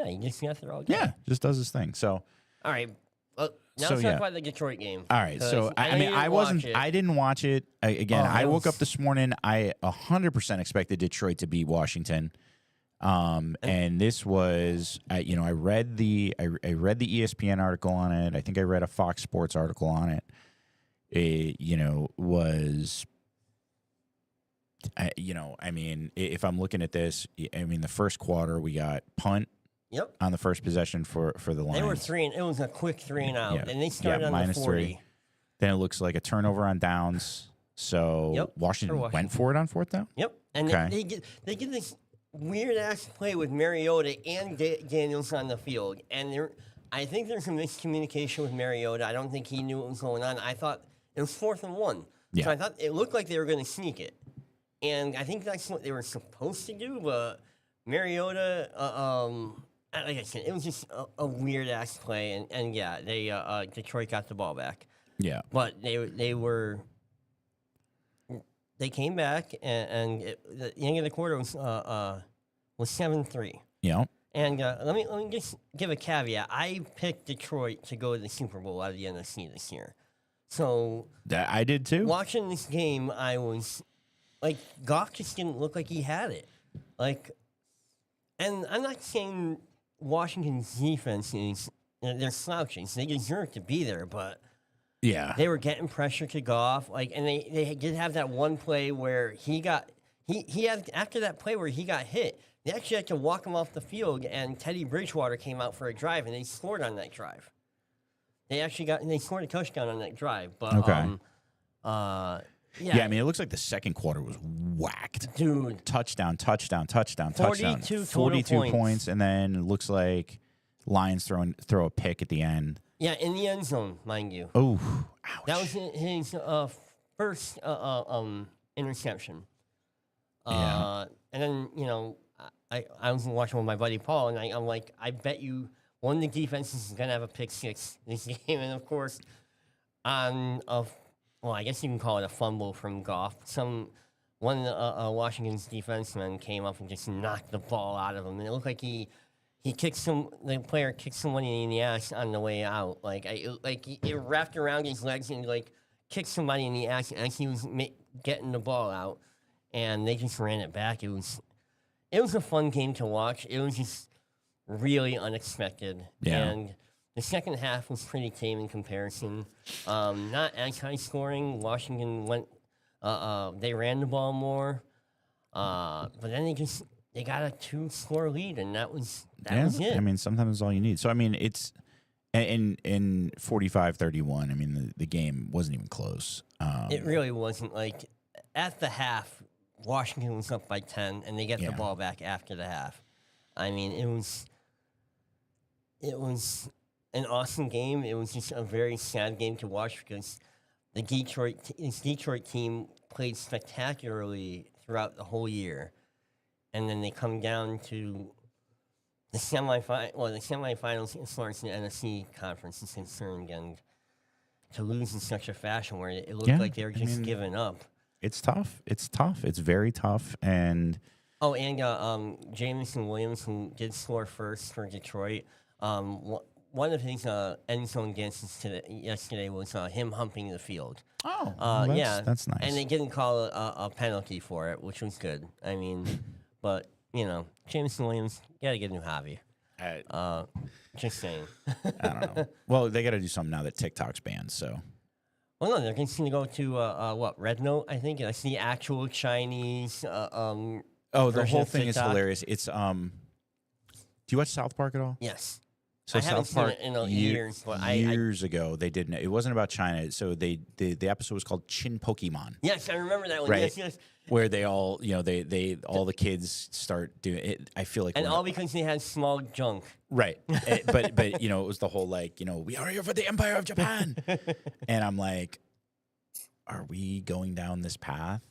he just got there all day. Yeah, just does his thing. So, All right. Now So, let's yeah. talk about the Detroit game. all right. 'cause So, I know mean, you I didn't wasn't, watch it. I didn't watch it. Again, Oh, I that woke up was- this morning. I 100% expected Detroit to beat Washington. And this was, I read the ESPN article on it. I think I read a Fox Sports article on it. It, was, I mean, if I'm looking at this, I mean, the first quarter we got punt Yep. on the first possession for the Lions. They were 3 and it was a quick 3 and out, Yeah. and they started on the minus 40. 3. Then it looks like a turnover on downs. So Yep, Washington for went Washington. for it on 4th down. Yep, and Okay. they get this weird ass play with Mariota and Daniels on the field, and I think there's a miscommunication with Mariota. I don't think he knew what was going on. I thought it was 4th and 1, Yeah. so I thought it looked like they were going to sneak it, and I think that's what they were supposed to do. But Mariota, like I said, it was just a weird ass play, and yeah, they Detroit got the ball back. Yeah. But they came back, and the end of the quarter was 7-3. Yeah. And let me just give a caveat. I picked Detroit to go to the Super Bowl out of the NFC this year. So That I did too. watching this game, I was like, Goff just didn't look like he had it. Like, and I'm not saying Washington's defense is they're slouching, so they deserve to be there, but Yeah. they were getting pressure to Goff, and they did have that one play where he had after that play where he got hit. They actually had to walk him off the field, and Teddy Bridgewater came out for a drive, and they scored on that drive. They scored a touchdown on that drive. But Okay. yeah, I mean, it looks like the second quarter was whacked. dude, Touchdown, 42 total 42 points. points, and then it looks like Lions throw a pick at the end. yeah, in the end zone, mind you. Oh, ouch. That was his first interception. And then, I was watching with my buddy Paul, and I'm like, I bet you one of the defenses is going to have a pick six this game. And, of course, I guess you can call it a fumble from Goff. One of the Washington's defensemen came up and just knocked the ball out of him. And it looked like the player kicked somebody in the ass on the way out. It wrapped around his legs and, kicked somebody in the ass as he was getting the ball out. And they just ran it back. It was a fun game to watch. It was just really unexpected. Yeah. And the second half was pretty tame in comparison. Not as high scoring. Washington they ran the ball more. But then they got a 2-score lead, and that was it. I mean, sometimes it's all you need. So, I mean, it's in 45-31, I mean, the game wasn't even close. It really wasn't. At the half, Washington was up by 10, and they get the ball back after the half. I mean, it was an awesome game. It was just a very sad game to watch because the Detroit team played spectacularly throughout the whole year, and then they come down to the semifinals as far as the NFC conference is concerned, and to lose in such a fashion where it looked like they were just giving up. It's tough. It's very tough. And Jameson Williams, who did score first for Detroit, one of his end zone dances yesterday was him humping the field. Oh, that's nice. And they didn't call a penalty for it, which was good. I mean, but Jameson Williams gotta get a new hobby. Just saying. I don't know. Well, they got to do something now that TikTok's banned. So. Well, no, they're going to go to Red Note, I think. It's the actual Chinese. The whole thing is hilarious. It's do you watch South Park at all? Yes. So I haven't seen it in years, but years ago they didn't. It wasn't about China. So the episode was called Chin Pokemon. Yes, I remember that one. Right. Yes. Where they all, they all the kids start doing it. I feel like, and all because they had small junk. Right. but it was the whole we are here for the Empire of Japan, and I'm like, are we going down this path?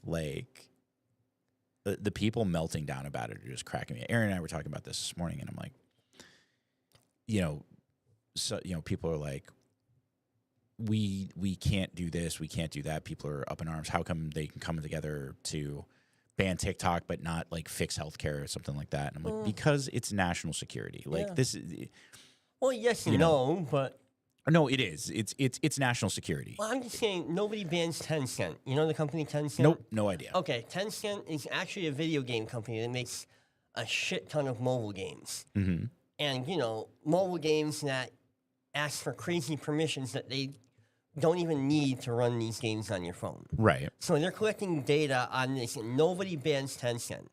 The people melting down about it are just cracking me. Aaron and I were talking about this morning, and I'm like, people are like, we can't do this, we can't do that. People are up in arms. How come they can come together to ban TikTok but not fix healthcare or something like that? And I'm like, because it's national security. This is. Well, yes and no, but. No, it is. It's national security. Well, I'm just saying nobody bans Tencent. You know the company Tencent? Nope, no idea. Okay, Tencent is actually a video game company that makes a shit ton of mobile games. Mm-hmm. And, mobile games that ask for crazy permissions that they don't even need to run these games on your phone. Right. So they're collecting data on this, and nobody bans Tencent.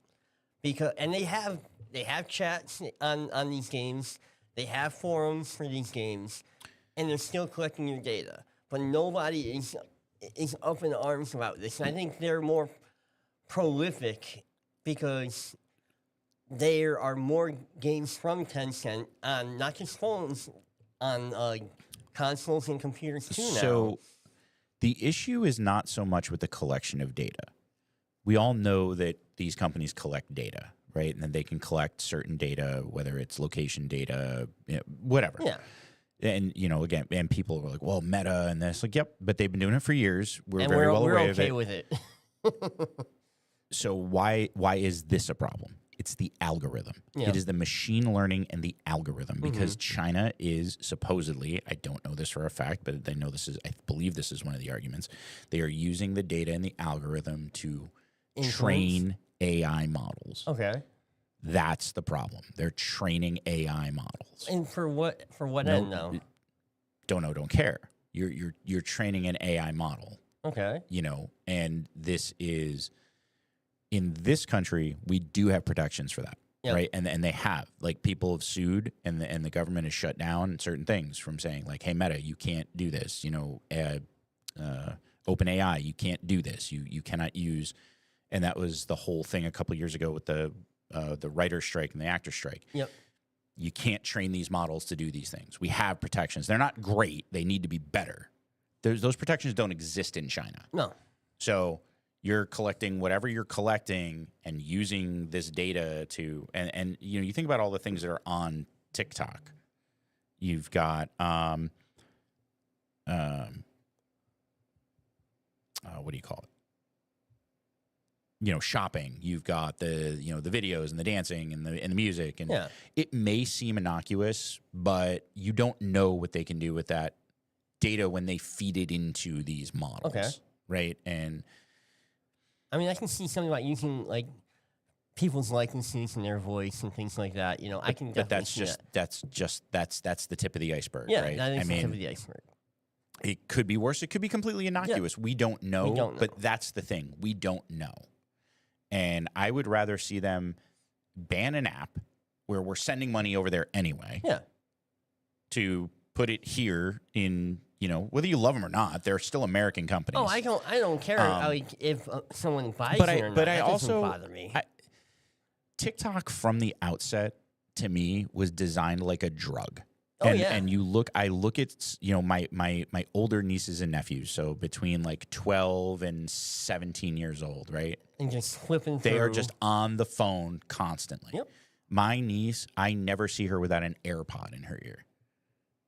And they have chats on these games. They have forums for these games, and they're still collecting your data. But nobody is up in arms about this. And I think they're more prolific because there are more games from Tencent on not just phones, on consoles and computers too now. So the issue is not so much with the collection of data. We all know that these companies collect data, right? And then they can collect certain data, whether it's location data, whatever. Yeah. And, again, and people were like, well, Meta and this. Yep, but they've been doing it for years. We're very well aware of it. We're okay with it. So why is this a problem? It's the algorithm. Yeah. It is the machine learning and the algorithm because China is supposedly, I don't know this for a fact, but I believe this is one of the arguments. They are using the data and the algorithm to train AI models. Okay. That's the problem. They're training AI models. And for what end though? Don't know, don't care. You're training an AI model. Okay. And this is. In this country, we do have protections for that, right? And they have. People have sued, and the government has shut down certain things from saying, hey, Meta, you can't do this. OpenAI, you can't do this. You cannot use. And that was the whole thing a couple of years ago with the writer's strike and the actor's strike. Yep. You can't train these models to do these things. We have protections. They're not great. They need to be better. Those protections don't exist in China. No. So You're collecting whatever you're collecting and using this data to, and you think about all the things that are on TikTok. You've got what do you call it? Shopping. You've got the the videos and the dancing and the music, and it may seem innocuous, but you don't know what they can do with that data when they feed it into these models, right? And I mean, I can see something about using like people's likenesses and their voice and things like that. I can. But that's see that's the tip of the iceberg, yeah, right? that is the tip of the iceberg. It could be worse. It could be completely innocuous. We don't know. We don't know. But that's the thing. We don't know. And I would rather see them ban an app where we're sending money over there anyway. Yeah. To put it here in, whether you love them or not, they're still American companies. Oh, I don't care like if someone buys but it or not. But that I doesn't also bother me. TikTok from the outset to me was designed like a drug. Oh, and, yeah. And I look at, my older nieces and nephews, so between like 12 and 17 years old, right? And just flipping through. They are just on the phone constantly. Yep. My niece, I never see her without an AirPod in her ear.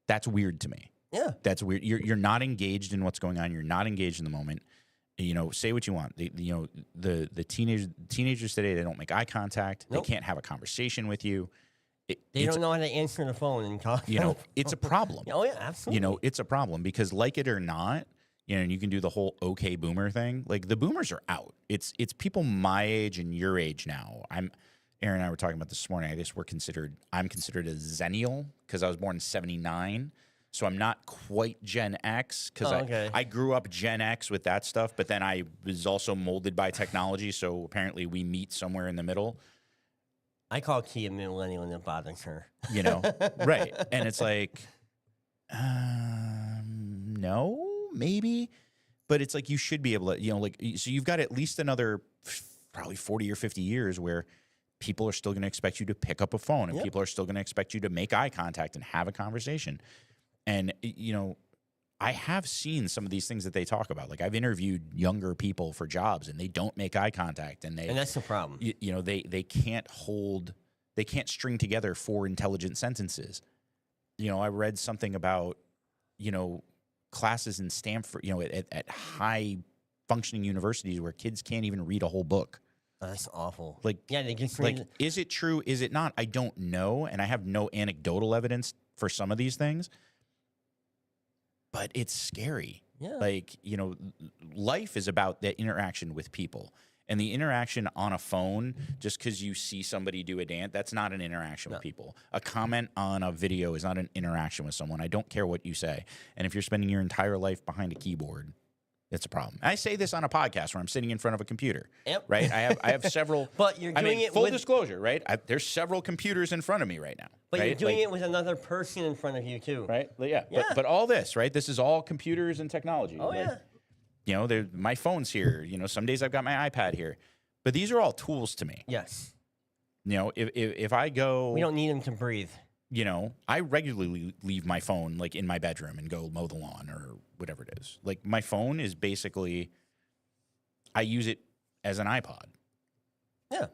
That's weird to me. Yeah. That's weird. You're not engaged in what's going on. You're not engaged in the moment. Say what you want. The teenagers today, they don't make eye contact. Nope. They can't have a conversation with you. They don't know how to answer the phone and talk. It's a problem. Oh, yeah, absolutely. It's a problem because, like it or not, you can do the whole okay boomer thing. Like, the boomers are out. It's people my age and your age now. Aaron and I were talking about this morning. I guess I'm considered a Zennial because I was born in 79. So I'm not quite Gen X because I grew up Gen X with that stuff, but then I was also molded by technology. So apparently we meet somewhere in the middle. I call Key a millennial and it bothers her. Right. And it's like, no, maybe. But it's like you should be able to, so you've got at least another probably 40 or 50 years where people are still going to expect you to pick up a phone and people are still going to expect you to make eye contact and have a conversation. And, I have seen some of these things that they talk about. Like, I've interviewed younger people for jobs and they don't make eye contact. And that's the problem. They can't string together 4 intelligent sentences. I read something about, classes in Stanford, at high functioning universities where kids can't even read a whole book. Oh, that's awful. Like, they just is it true? Is it not? I don't know. And I have no anecdotal evidence for some of these things. But it's scary. Yeah. Like, life is about that interaction with people. And the interaction on a phone, just because you see somebody do a dance, that's not an interaction with people. A comment on a video is not an interaction with someone. I don't care what you say. And if you're spending your entire life behind a keyboard, it's a problem. I say this on a podcast where I'm sitting in front of a computer. Yep. Right? I have several. But you're doing it full with disclosure, right? There's several computers in front of me right now. But right? you're doing it with another person in front of you too. Right? Yeah. But all this, right? This is all computers and technology. Oh, right? yeah. My phone's here. Some days I've got my iPad here. But these are all tools to me. Yes. If I go, we don't need them to breathe. I regularly leave my phone like in my bedroom and go mow the lawn or whatever it is. Like, my phone is basically, I use it as an iPod. Yeah.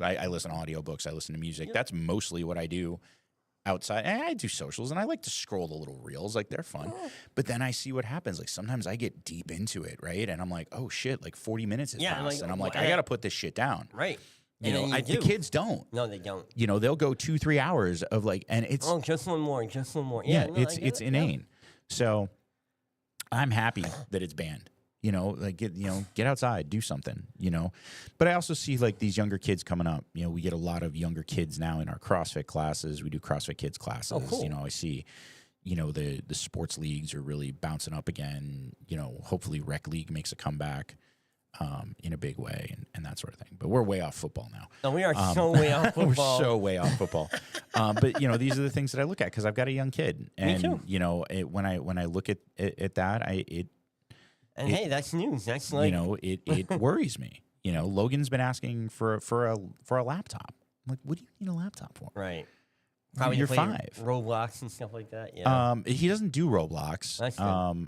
I listen to audiobooks. I listen to music. That's mostly what I do outside. And I do socials and I like to scroll the little reels. Like, they're fun. But then I see what happens. Like, sometimes I get deep into it, right? And I'm like, oh shit, like 40 minutes has passed. And I'm like, I got to put this shit down. Right. The kids don't. No, they don't. They'll go 2-3 hours of like, and it's just one more. Yeah, it's inane. So I'm happy that it's banned. Get outside, do something. But I also see like these younger kids coming up. We get a lot of younger kids now in our CrossFit classes. We do CrossFit Kids classes. Oh, cool. I see, the sports leagues are really bouncing up again. Hopefully Rec League makes a comeback. In a big way and that sort of thing. But we're way off football now. No, we are so way off football. We're so way off football. But these are the things that I look at because I've got a young kid. And Me too. When I look at that, hey, that's news. That's like it worries me. Logan's been asking for a laptop. I'm like, what do you need a laptop for? Right. Probably you're to play 5. Roblox and stuff like that. Yeah. He doesn't do Roblox. That's good.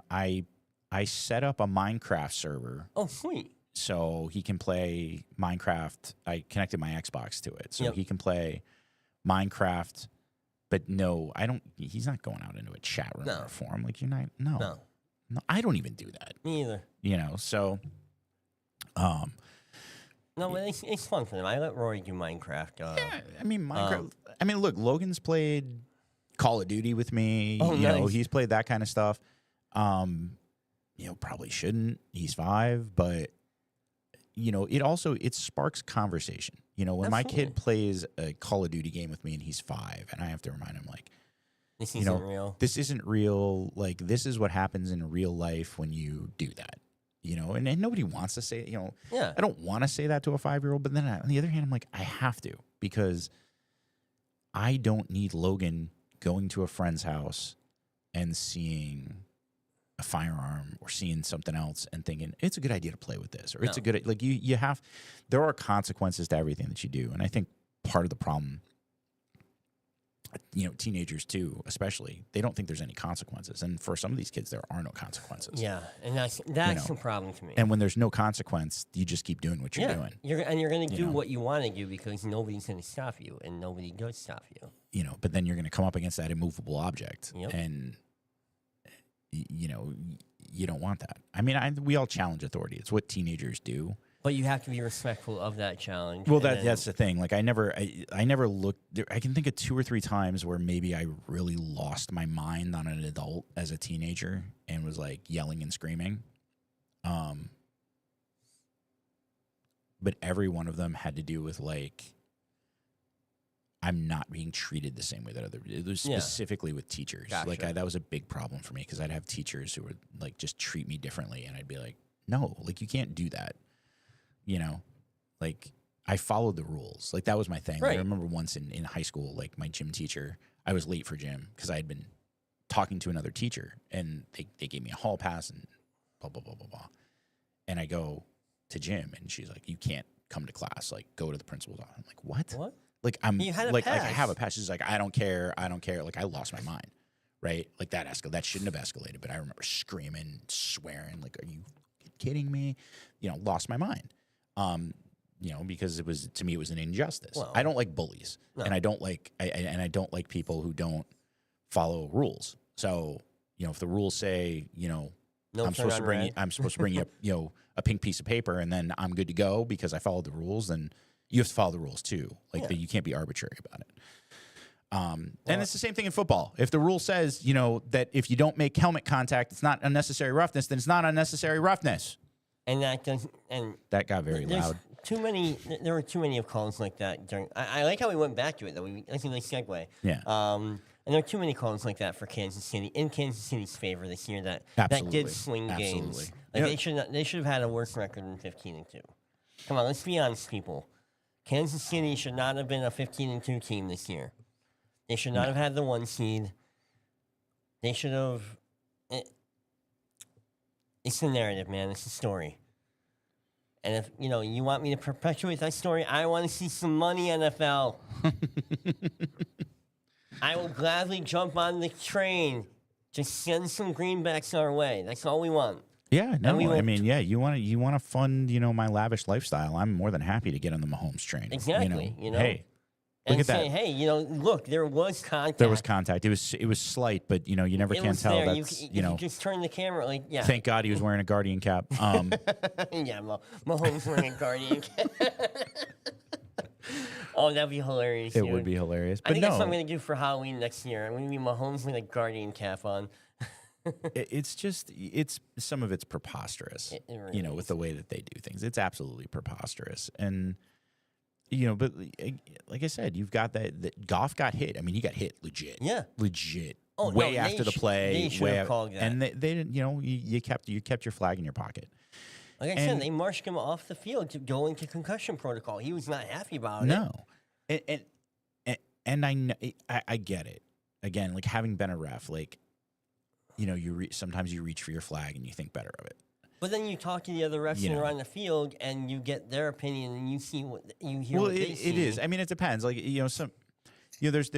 I set up a Minecraft server. Oh, sweet. so he can play Minecraft. I connected my Xbox to it, so Yep. he can play Minecraft. But no, I don't. He's not going out into a chat room No. or a forum. Like you're not. No, No, no, I don't even do that. me either. You know, so No, but it's fun for them. I let Rory do Minecraft. yeah, I mean, Minecraft. I mean, look, Logan's played Call of Duty with me. Oh, you know, nice. he's played that kind of stuff. You know, probably shouldn't. He's 5, but you know, it sparks conversation. You know, when my Absolutely. kid plays a Call of Duty game with me and he's 5, and I have to remind him like, This you isn't know, real. this isn't real. Like, this is what happens in real life when you do that. You know, and nobody wants to say, you know, Yeah. I don't want to say that to a 5-year-old, but then on the other hand, I'm like, I have to, because I don't need Logan going to a friend's house and seeing a firearm or seeing something else and thinking it's a good idea to play with this, or it's a No. good, like you have, there are consequences to everything that you do. And I think part of the problem, you know, teenagers too, especially, they don't think there's any consequences. And for some of these kids, there are no consequences. Yeah, and that's know. the problem to me. And when there's no consequence, you just keep doing what you're yeah, doing. you're going to you do know. what you want to do because nobody's going to stop you, and nobody does stop you. You know, but then you're going to come up against that immovable object, Yep. and you know, you don't want that. I mean, we all challenge authority. It's what teenagers do. But you have to be respectful of that challenge. Well, and then- that's the thing. Like, I never looked. I can think of 2 or 3 times where maybe I really lost my mind on an adult as a teenager and was like yelling and screaming. But every one of them had to do with like, I'm not being treated the same way that other. It was Yeah. specifically with teachers. Like, Gotcha. that was a big problem for me, because I'd have teachers who would like just treat me differently, and I'd be like, no, like, you can't do that. You know, like, I followed the rules. Like, that was my thing. Right. I remember once in high school, like, my gym teacher, I was late for gym because I had been talking to another teacher, and they gave me a hall pass and blah, blah, blah, blah, blah. And I go to gym, and she's like, you can't come to class. Like, go to the principal's office. I'm like, what? What? Like, I'm You had a like I pass. have a pass. She's like, I don't care. Like, I lost my mind. Right? Like, that shouldn't have escalated. But I remember screaming, swearing, like, are you kidding me? You know, lost my mind. You know, because to me it was an injustice. Well, I don't like bullies, no. and I don't like I don't like people who don't follow rules. So, you know, if the rules say, you know, No I'm turn supposed to on bring red. I'm supposed to bring you, you know, a pink piece of paper, and then I'm good to go because I followed the rules, then you have to follow the rules too. Like, Yeah. that you can't be arbitrary about it. And it's the same thing in football. If the rule says, you know, that if you don't make helmet contact, it's not unnecessary roughness, then it's not unnecessary roughness. And that doesn't. And That got very there's loud. too many. There were too many of calls like that during. I like how we went back to it though. That's a nice segue. Yeah. And there are too many calls like that for Kansas City in Kansas City's favor this year. That Absolutely. did swing games. Absolutely. Like Yeah. they should have had a worse record than 15-2. Come on, let's be honest, people. Kansas City should not have been a 15-2 team this year. They should not have had the 1 seed. They should have. It's the narrative, man. It's the story. And if you want me to perpetuate that story, I want to see some money, NFL. I will gladly jump on the train. Just send some greenbacks our way. That's all we want. Yeah, no, we I will mean, yeah, you want to fund, you know, my lavish lifestyle. I'm more than happy to get on the Mahomes train. Exactly, you know? Hey, And look at say, that. hey, look, there was contact. There was contact. It was slight, but you know, you never It can was tell. there. That's You you know. just turn the camera, like, yeah. Thank God he was wearing a Guardian cap. Yeah, Mahomes wearing a Guardian cap. Oh, that'd be hilarious. It dude. would be hilarious, I but think that's what I'm no, going to do for Halloween next year. I'm going to be Mahomes with a Guardian cap on. it's some of it's preposterous. It really You know, with the way that they do things, it's absolutely preposterous. And you know, but like I said, you've got that Goff got hit. I mean, he got hit legit. Yeah. Legit. Oh, no, way they after the should- play. they should way have af- called that. And they didn't. You know, you kept your flag in your pocket. Like I said, And- they marched him off the field to go into concussion protocol. He was not happy about it. No, and I get it. Again, like, having been a ref, like, you know, sometimes you reach for your flag and you think better of it. But then you talk to the other refs You that are know. on the field, and you get their opinion, and you see what you hear. Well, what they it see. is. I mean, it depends. Like, you know, there's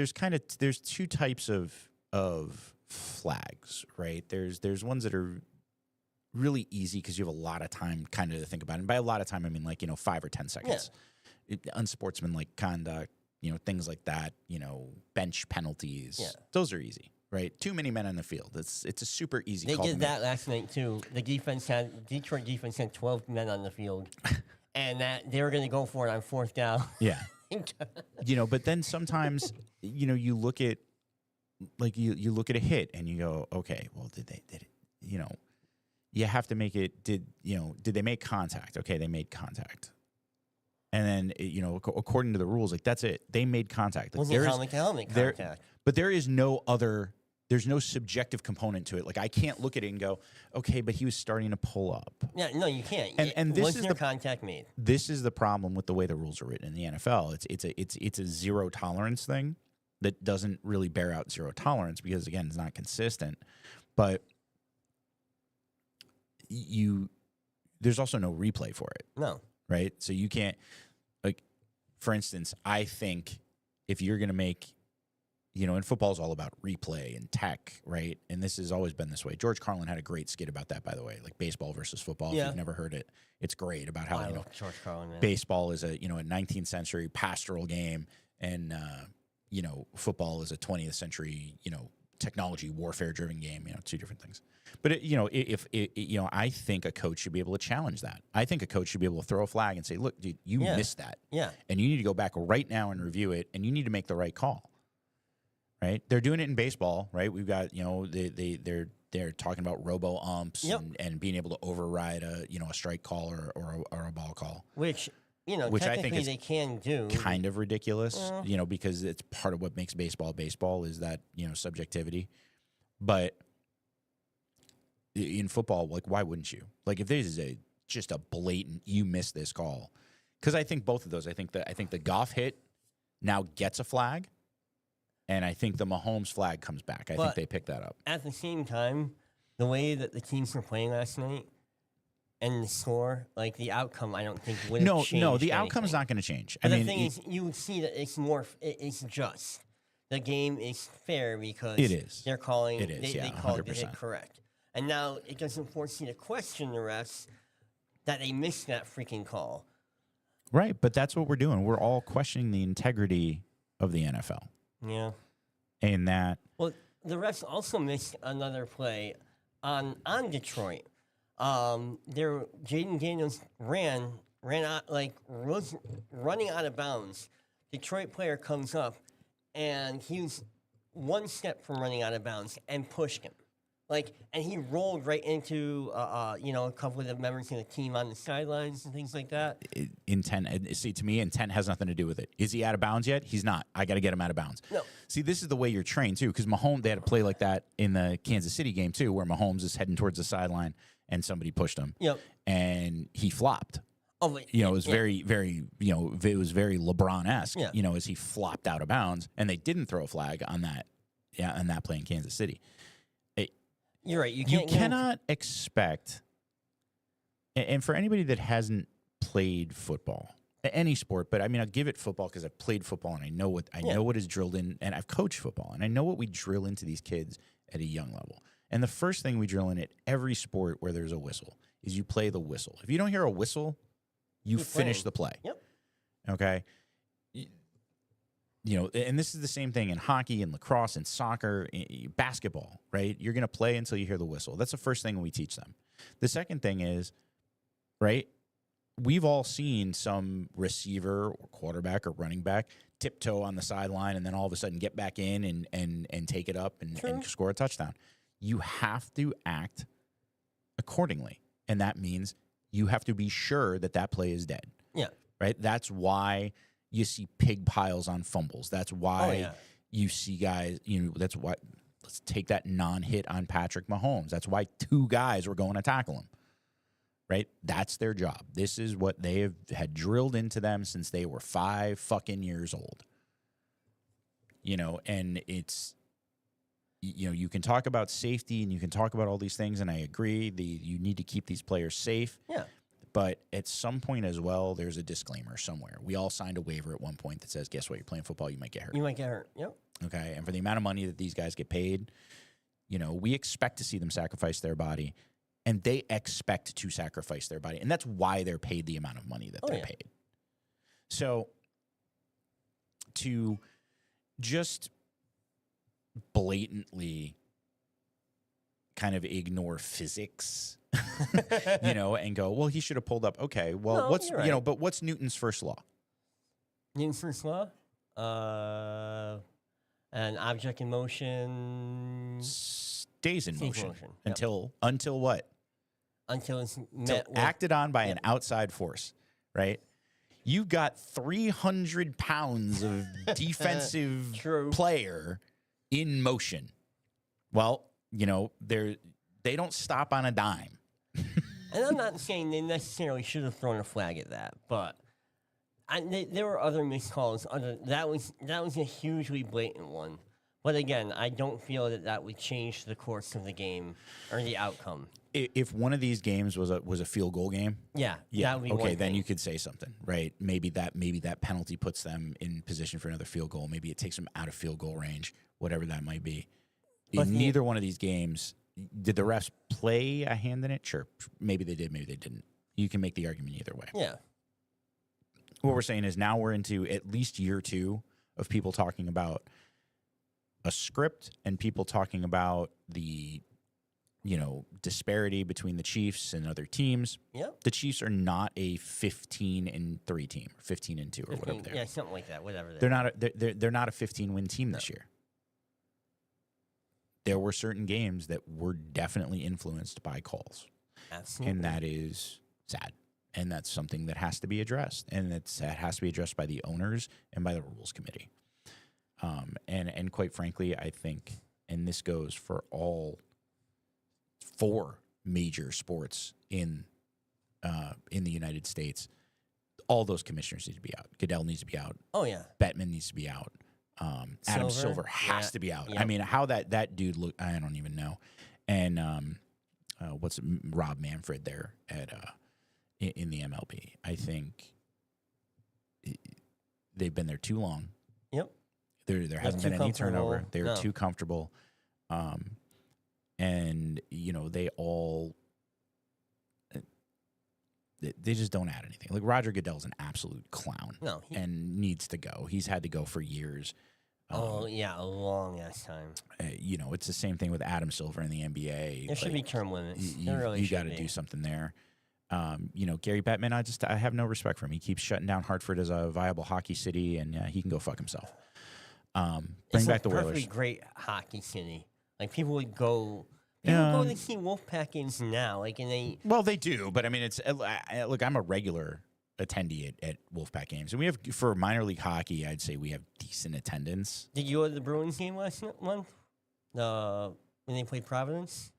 2 types of flags, right? There's ones that are really easy because you have a lot of time kind of to think about it. And by a lot of time, I mean 5 or 10 seconds. Unsportsmanlike conduct, things like that, bench penalties. Yeah. Those are easy, right? Too many men on the field. It's a super easy They call to did make. that last night too. The Detroit defense had 12 men on the field, and that they were going to go for it on 4th down. Yeah. But then sometimes, you look at you look at a hit and you go, okay, well, did it, you have to make it, did they make contact? Okay, they made contact. And then, according to the rules, that's it. They made contact. Was it helmet contact? But there's no subjective component to it. I can't look at it and go, okay, but he was starting to pull up. Yeah, no, you can't. And this was is there the contact made? This is the problem with the way the rules are written in the NFL. It's a zero tolerance thing that doesn't really bear out zero tolerance because, again, it's not consistent. But there's also no replay for it. No. Right? So you can't, for instance, I think if you're going to make, and football is all about replay and tech, right? And this has always been this way. George Carlin had a great skit about that, by the way, baseball versus football. Yeah. If you've never heard it, it's great about how, George Carlin, man. baseball is a 19th century pastoral game and, football is a 20th century, technology warfare driven game, two different things. But I think a coach should be able to challenge that. I think a coach should be able to throw a flag and say, look, dude, you missed that. Yeah. And you need to go back right now and review it and you need to make the right call. Right? They're doing it in baseball, right? We've got, they're talking about robo umps and being able to override a strike call or a ball call. Which I think is they can do. Kind of ridiculous, because it's part of what makes baseball is that, subjectivity. But in football, why wouldn't you? If there's just a blatant, you missed this call. Because I think both of those, I think the Goff hit now gets a flag, and I think the Mahomes flag comes back. I think they picked that up. At the same time, the way that the teams were playing last night and the score, the outcome, I don't think would have changed. No, the outcome's not going to change. But the thing is, you see that it's just. The game is fair because it is. They're calling it is, they called the hit correct. And now it doesn't force you to question the refs that they missed that freaking call. Right, but that's what we're doing. We're all questioning the integrity of the NFL. Yeah. And that. Well, the refs also missed another play on Detroit. Jaden Daniels ran out, was running out of bounds. Detroit player comes up, and he was one step from running out of bounds and pushed him. And he rolled right into, a couple of the members of the team on the sidelines and things like that. To me, intent has nothing to do with it. Is he out of bounds yet? He's not. I got to get him out of bounds. No. See, this is the way you're trained, too, because Mahomes, they had a play like that in the Kansas City game, too, where Mahomes is heading towards the sideline and somebody pushed him. Yep. And he flopped. Oh, but, it was very, very, it was very LeBron-esque, Yeah. As he flopped out of bounds, and they didn't throw a flag on that play in Kansas City. You're right. You cannot expect, and for anybody that hasn't played football, any sport, but I mean, I'll give it football because I've played football and I know what is drilled in, and I've coached football, and I know what we drill into these kids at a young level. And the first thing we drill in at every sport where there's a whistle is you play the whistle. If you don't hear a whistle, you finish the play. Yep. Okay. And this is the same thing in hockey and lacrosse and soccer, basketball, right? You're going to play until you hear the whistle. That's the first thing we teach them. The second thing is, right, we've all seen some receiver or quarterback or running back tiptoe on the sideline and then all of a sudden get back in and take it up and score a touchdown. You have to act accordingly, and that means you have to be sure that play is dead. Yeah. Right? That's why you see pig piles on fumbles. That's why you see guys, that's why, let's take that non-hit on Patrick Mahomes. That's why 2 guys were going to tackle him, right? That's their job. This is what they had drilled into them since they were 5 fucking years old. And it's, you can talk about safety and you can talk about all these things, and I agree, you need to keep these players safe. Yeah. But at some point as well, there's a disclaimer somewhere. We all signed a waiver at one point that says, guess what? You're playing football, you might get hurt. You might get hurt. Yep. Okay. And for the amount of money that these guys get paid, we expect to see them sacrifice their body. and they expect to sacrifice their body, and that's why they're paid the amount of money that they're paid. So to just blatantly kind of ignore physics, and go, well, he should have pulled up. Okay, well, No, what's you're right. but what's Newton's first law? Newton's first law? An object in motion Stays in stays in motion, motion. Yep. until what? Until it's Until met with acted on by an outside force, right? You got 300 pounds of defensive True. player in motion. Well, they don't stop on a dime. And I'm not saying they necessarily should have thrown a flag at that, but there were other missed calls. That was a hugely blatant one. But again, I don't feel that would change the course of the game or the outcome. If one of these games was a field goal game, Yeah, yeah, that would be okay, one then thing. you could say something, right? Maybe that penalty puts them in position for another field goal. Maybe it takes them out of field goal range, whatever that might be. But In neither one of these games, did the refs play a hand in it? Sure, maybe they did, maybe they didn't. You can make the argument either way. Yeah. What we're saying is now we're into at least year 2 of people talking about a script and people talking about the disparity between the Chiefs and other teams. Yep. The Chiefs are not a 15-3 team, or 15-2 or whatever they are. Yeah, something like that. Whatever. They're not a 15-win team this year. There were certain games that were definitely influenced by calls, Absolutely. and that is sad. And that's something that has to be addressed, and that has to be addressed by the owners and by the rules committee. And quite frankly, I think, and this goes for all 4 major sports in the United States, all those commissioners need to be out. Goodell needs to be out. Oh yeah. Bettman needs to be out. Adam Silver has Yeah. to be out. Yep. I mean, how that dude look, I don't even know. And Rob Manfred there at in the MLB. I think they've been there too long. Yep. There hasn't too been any turnover. comfortable. They're No. too comfortable. And they all they just don't add anything. Like Roger Goodell's an absolute clown. No. And needs to go. He's had to go for years. Oh yeah, a long ass time. It's the same thing with Adam Silver in the NBA. There should be term limits. You There really got to should do be. something there. Gary Bettman, I have no respect for him. He keeps shutting down Hartford as a viable hockey city, and he can go fuck himself. Bring It's back the a perfectly Whalers. great hockey city. Like people would go. People go Yeah. to see Wolfpack games now. Like and they. Well, they do, but I mean, it's look. I'm a regular attendee at Wolfpack games, and we have for minor league hockey. I'd say we have decent attendance. Did you go to the Bruins game last month? When they played Providence.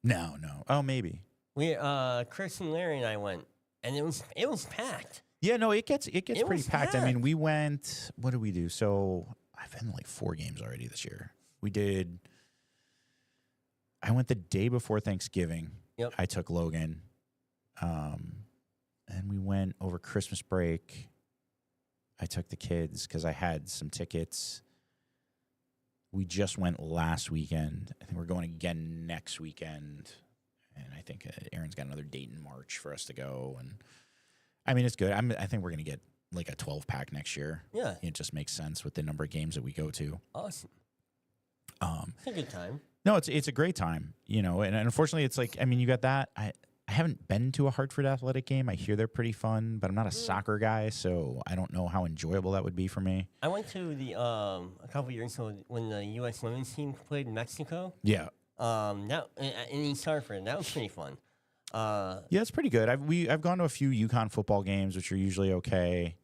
No. Oh, maybe. Chris and Larry and I went, and it was packed. Yeah, no, it gets It pretty was packed. I mean, packed. we went. What did we do? So I've been to like 4 games already this year. We did. I went the day before Thanksgiving. Yep. I took Logan, and we went over Christmas break. I took the kids because I had some tickets. We just went last weekend. I think we're going again next weekend, and I think Aaron's got another date in March for us to go. And I mean, it's good. I think we're gonna get like a 12-pack next year. Yeah, It just makes sense with the number of games that we go to. awesome. It's a good time. No, it's a great time, and unfortunately, it's like, I mean, you got that. I haven't been to a Hartford Athletic game. I hear they're pretty fun, but I'm not a soccer guy, so I don't know how enjoyable that would be for me. I went to the a couple years ago when the U.S. women's team played in Mexico. Yeah. That in East Hartford. That was pretty fun. Yeah, it's pretty good. I've gone to a few UConn football games, which are usually okay.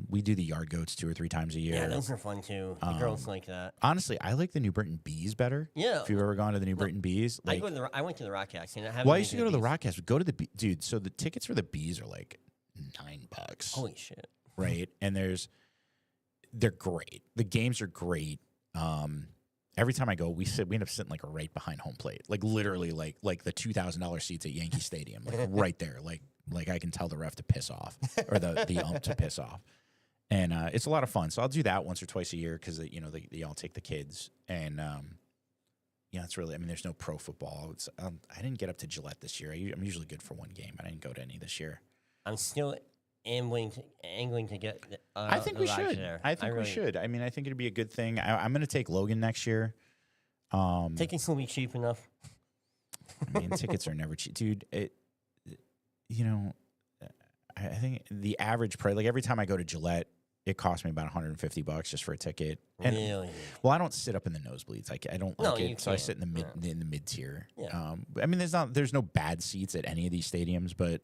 We do the Yard Goats 2 or 3 times a year. Yeah, those are fun too. The girls like that. Honestly, I like the New Britain Bees better. Yeah. If you've ever gone to the New Britain Bees, I like, I went to the Rockhouse and I haven't. well, I been used to go to the Bees. Rockcast. Go to the dude. So the tickets for the Bees are like $9. Holy shit! Right? And they're great. The games are great. Every time I go, we end up sitting like right behind home plate, like literally like the $2,000 seats at Yankee Stadium, like right there. Like I can tell the ref to piss off or the ump to piss off, and it's a lot of fun. So I'll do that once or twice a year because they all take the kids, and it's really. I mean, there's no pro football. I didn't get up to Gillette this year. I'm usually good for one game. I didn't go to any this year. I'm still angling to get. I think we should. There. I think we should. I mean, I think it'd be a good thing. I'm going to take Logan next year. Tickets will be cheap enough. I mean, tickets are never cheap, dude. I think the average price, like every time I go to Gillette, it costs me about $150 just for a ticket. And, Really? well, I don't sit up in the nosebleeds. I don't like it, so I sit in the mid tier. Yeah. I mean, there's no bad seats at any of these stadiums, but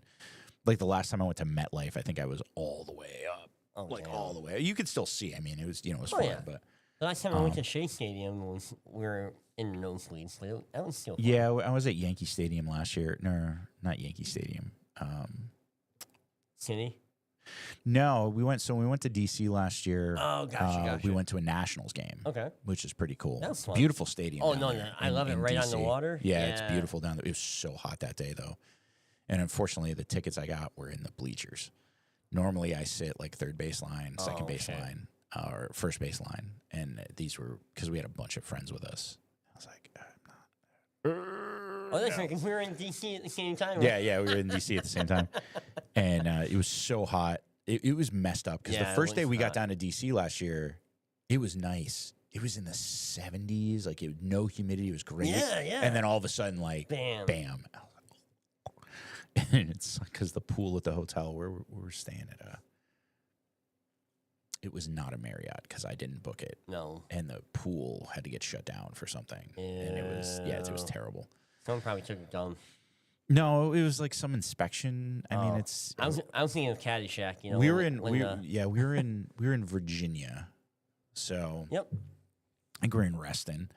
like the last time I went to MetLife, I think I was all the way up, all the way. You could still see. I mean, it was fun, yeah. But The last time I went to Shea Stadium we were in the nosebleeds. So that was still fun. yeah, I was at Yankee Stadium last year. No, not Yankee Stadium. City? No, we went to DC last year. Oh, gotcha. We went to a Nationals game. Okay. Which is pretty cool. That was fun. Beautiful stadium. Oh, down no, there I love it. Right on the DC. water? Yeah, it's beautiful down there. It was so hot that day, though. And unfortunately, the tickets I got were in the bleachers. Normally, I sit like third base line, second base line, or first base line. And these were, because we had a bunch of friends with us. I was like, I'm not. Oh, that's right, because we were in D.C. at the same time. Yeah, we were in D.C. at the same time. And it was so hot. It was messed up because the first day we got down to D.C. last year, it was nice. It was in the 70s, like no humidity. It was great. Yeah. And then all of a sudden, like, bam. And it's because the pool at the hotel where we're staying at, it was not a Marriott because I didn't book it. No. And the pool had to get shut down for something. And it was terrible. Someone probably took it down. No, it was like some inspection. I mean, it's. I was thinking of Caddyshack. You know, we were in Virginia, so Yep. I think we're in Reston.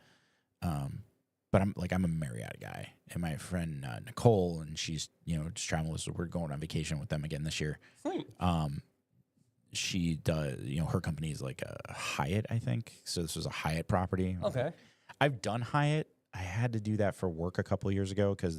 But I'm a Marriott guy, and my friend Nicole, and she's just traveling with us. We're going on vacation with them again this year. Sweet. She does, her company is like a Hyatt, I think. So this was a Hyatt property. Okay. I've done Hyatt. I had to do that for work a couple of years ago because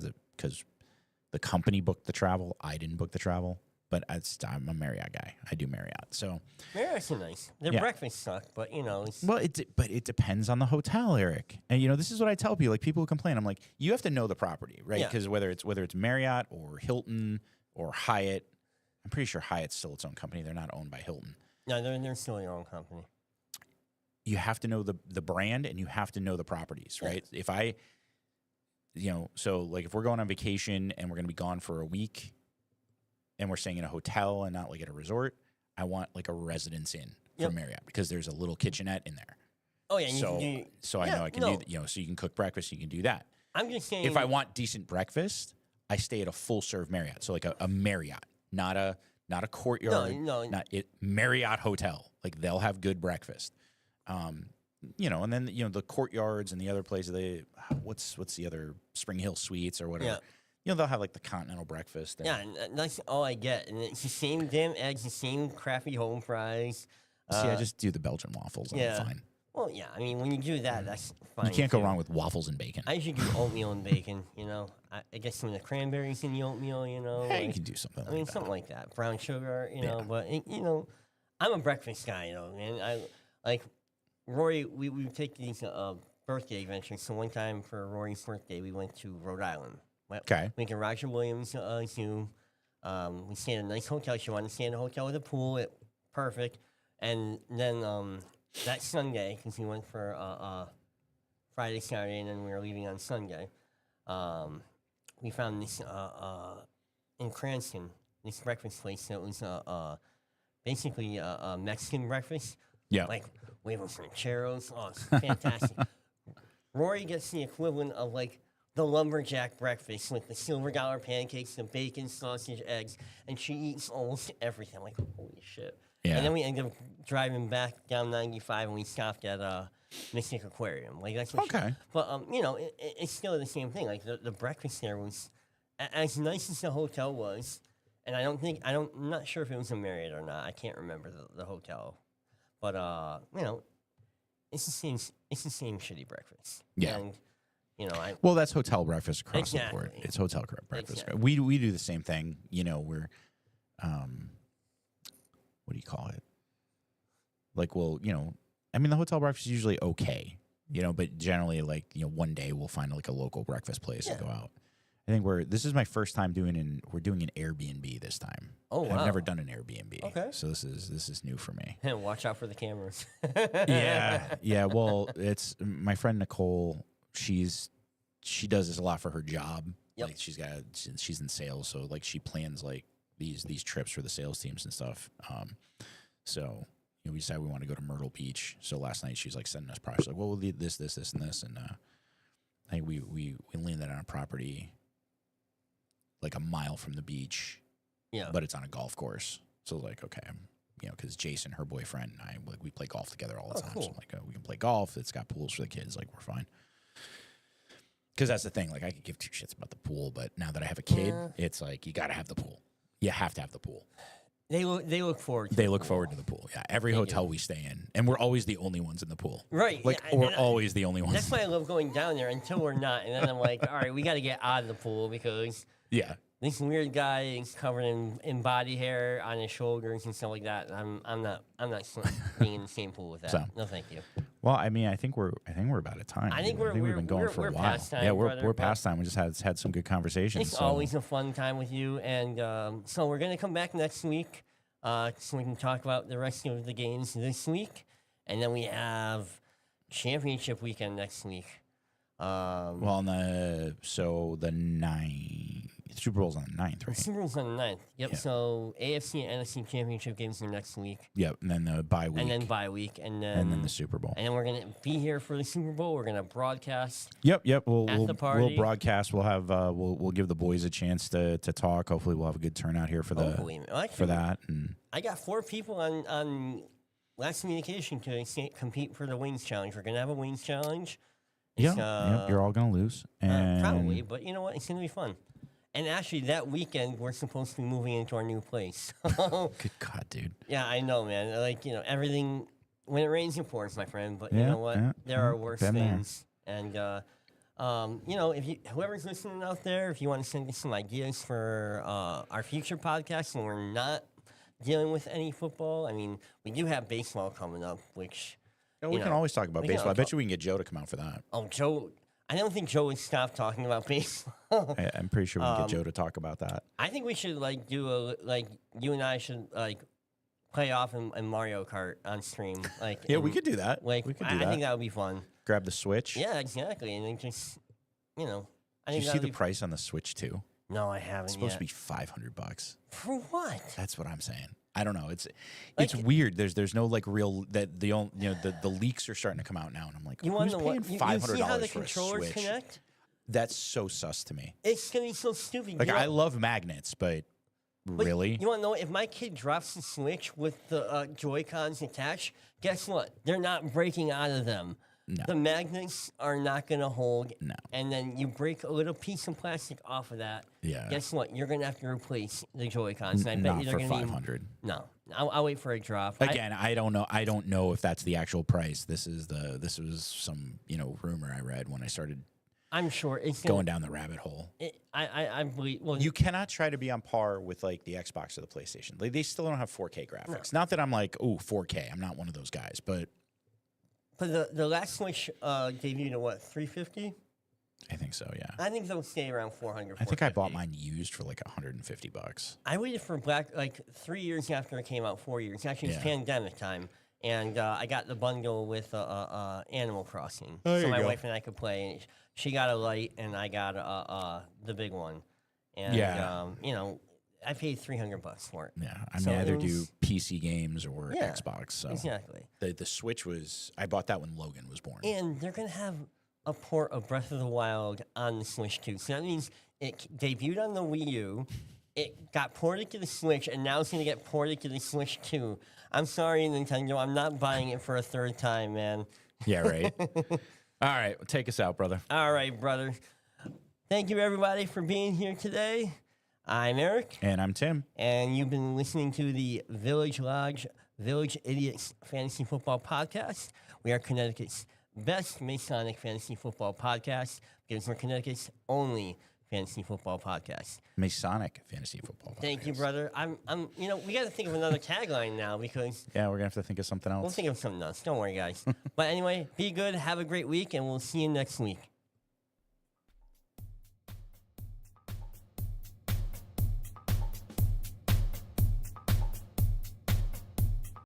the company booked the travel. I didn't book the travel, but I'm a Marriott guy. I do Marriott. So Marriott's nice. Their breakfast suck, but It's, well, it depends on the hotel, Eric. And this is what I tell people. Like people who complain, I'm like, you have to know the property, right? Because whether it's Marriott or Hilton or Hyatt, I'm pretty sure Hyatt's still its own company. They're not owned by Hilton. No, they're still their own company. You have to know the brand and you have to know the properties, right? If I, so like if we're going on vacation and we're going to be gone for a week and we're staying in a hotel and not like at a resort, I want like a Residence Inn from Marriott because there's a little kitchenette in there. Oh, yeah. So I know I can do that, so you can cook breakfast, you can do that. I'm just saying. If I want decent breakfast, I stay at a full serve Marriott. So like a Marriott, not a Courtyard, not it Marriott hotel. Like they'll have good breakfast. And then the Courtyards and the other places, what's the other Spring Hill Suites or whatever. They'll have like the continental breakfast. Yeah, and that's all I get, and it's the same damn eggs, the same crappy home fries. See, I just do the Belgian waffles. I'm fine. Well, yeah, I mean when you do that, that's fine. You can't go wrong with waffles and bacon. I usually do oatmeal and bacon. I get some of the cranberries in the oatmeal. Hey, you can do something. Something like that. Brown sugar. But I'm a breakfast guy. And I like. Rory, we would take these birthday adventures. So one time for Rory's birthday, we went to Rhode Island. Okay. We went to Roger Williams Zoo. We stayed in a nice hotel. She wanted to stay in a hotel with a pool. Perfect. And then that Sunday, because we went for Friday, Saturday, and then we were leaving on Sunday, we found this in Cranston, this breakfast place that was basically a Mexican breakfast. Yeah. Like, we have some rancheros. Oh, it's fantastic. Rory gets the equivalent of, like, the lumberjack breakfast with the silver dollar pancakes, the bacon, sausage, eggs, and she eats almost everything. I'm like, holy shit. Yeah. And then we ended up driving back down 95, and we stopped at Mystic Aquarium. Like, that's what okay. But, it's still the same thing. Like, the breakfast there was as nice as the hotel was, and I'm not sure if it was a Marriott or not. I can't remember the hotel. But it's the same shitty breakfast. Yeah. And, well, that's hotel breakfast across the board. Exactly. It's hotel breakfast. Exactly. We do the same thing. We're what do you call it? Like, well, I mean, the hotel breakfast is usually okay. But generally, like, one day we'll find like a local breakfast place and Yeah. go out. I think this is my first time we're doing an Airbnb this time. Oh, wow. I've never done an Airbnb. Okay. So this is new for me. Watch out for the cameras. Yeah. Well, it's my friend Nicole. She does this a lot for her job. Yep. Like she's in sales, so like she plans like these trips for the sales teams and stuff. So we decided we want to go to Myrtle Beach. So last night she's like sending us projects like, well, we'll do this, and this, and I think we landed on a property like a mile from the beach. Yeah. But it's on a golf course. So like, okay, because Jason, her boyfriend, and I, like, we play golf together all the time. Cool. So I'm like, we can play golf. It's got pools for the kids. Like, we're fine. Because that's the thing. Like, I could give two shits about the pool, but now that I have a kid, it's like, you got to have the pool. You have to have the pool. They look forward to They the look pool. forward to the pool. Yeah. Every hotel we stay in. And we're always the only ones in the pool. Right. Like, yeah, we're and always the only ones. that's why I love going down there until we're not. And then I'm like, all right, we got to get out of the pool because Yeah. this weird guy is covered in body hair on his shoulders and stuff like that. I'm not being in the same pool with that. So. No, thank you. Well, I mean, I think we're about a time. I think we've been going we're for a while. past time, yeah, brother, we're but past time. We just had some good conversations. It's so. always a fun time with you, and so we're gonna come back next week, so we can talk about the rest of the games this week, and then we have championship weekend next week. Well, on the 9th, Super Bowl's on the 9th, right? Super Bowl's on the 9th. Yep. Yeah. So AFC and NFC championship games are next week, Yep, and then the bye week, and then bye week, and then the Super Bowl. And then we're gonna be here for the Super Bowl. We're gonna broadcast. Yep. We'll At the party. we'll broadcast. We'll have we'll give the boys a chance to talk. Hopefully, we'll have a good turnout here for Hopefully. Well, for actually, that. And I got 4 people on last communication to compete for the Wings Challenge. We're gonna have a Wings Challenge. It's, yep, you're all gonna lose, and probably, but you know what? It's gonna be fun. And actually, that weekend we're supposed to be moving into our new place. good God, dude. Yeah, I know, man. Like everything. When it rains, it pours, my friend. But you Yeah, know what? yeah, There yeah, are worse been there. things. And if whoever's listening out there, if you want to send us some ideas for our future podcast, and we're not dealing with any football, I mean, we do have baseball coming up, which. We can always talk about we can baseball. I bet talk- you we can get Joe to come out for that. Oh, Joe. I don't think Joe would stop talking about baseball. I'm pretty sure we can get Joe to talk about that. I think we should do you and I should play off in Mario Kart on stream. Yeah, we could do that. Like we could do I that. think that would be fun. Grab the Switch. Yeah, exactly. And then just I Did think you see that'd the be price on the Switch too? No, I haven't It's supposed yet. to be $500. For what? That's what I'm saying. I don't know. It's Like- weird. There's no like real that the leaks are starting to come out now, and I'm like, You want who's to know paying what? You $500 see how the for a controllers Switch? connect? That's so sus to me. It's gonna be so stupid. Like You I know- love magnets, but but really, You want to know if my kid drops the Switch with the Joy Cons attached? Guess what? They're not breaking out of them. No. The magnets are not going to hold. No. And then you break a little piece of plastic off of that. Yeah. Guess what? You're going to have to replace the Joy Cons. And I bet not you for they're going to $500. No. I'll wait for a drop. Again, I don't know. I don't know if that's the actual price. This was some rumor I read when I started I'm sure it's going down the rabbit hole. I believe. Well, You cannot try to be on par with like the Xbox or the PlayStation. Like they still don't have 4K graphics. Not that I'm like, oh, 4K. I'm not one of those guys, but the last Switch debuted at what, $350? I think so. Yeah. I think they'll stay around 400. I think I bought $450. mine used for like $150. I waited for like 3 years after it came out, 4 years. Actually, it was Yeah. pandemic time, and I got the bundle with Animal Crossing, There so you my go. wife and I could play. And she got a light, and I got the big one. And Yeah. I paid $300 for it. Yeah. I So mean, it either was- do PC games or Yeah, Xbox. So Exactly. the Switch I bought that when Logan was born. And they're gonna have a port of Breath of the Wild on the Switch too. So that means it debuted on the Wii U. It got ported to the Switch, and now it's going to get ported to the Switch too. I'm sorry, Nintendo. I'm not buying it for a third time, man. Yeah, right. All right. Well, take us out, brother. All right, brother. Thank you, everybody, for being here today. I'm Eric, And I'm Tim. and you've been listening to the Village Lodge Village Idiots Fantasy Football Podcast. We are Connecticut's best Masonic fantasy football podcast because we're Connecticut's only Fantasy Football Podcast. Masonic Fantasy Football. Thank you, Podcast. brother. I'm. We got to think of another tagline now because Yeah, we're gonna have to think of something we'll else. think of something else. Don't worry, guys. But anyway, be good. Have a great week, and we'll see you next week.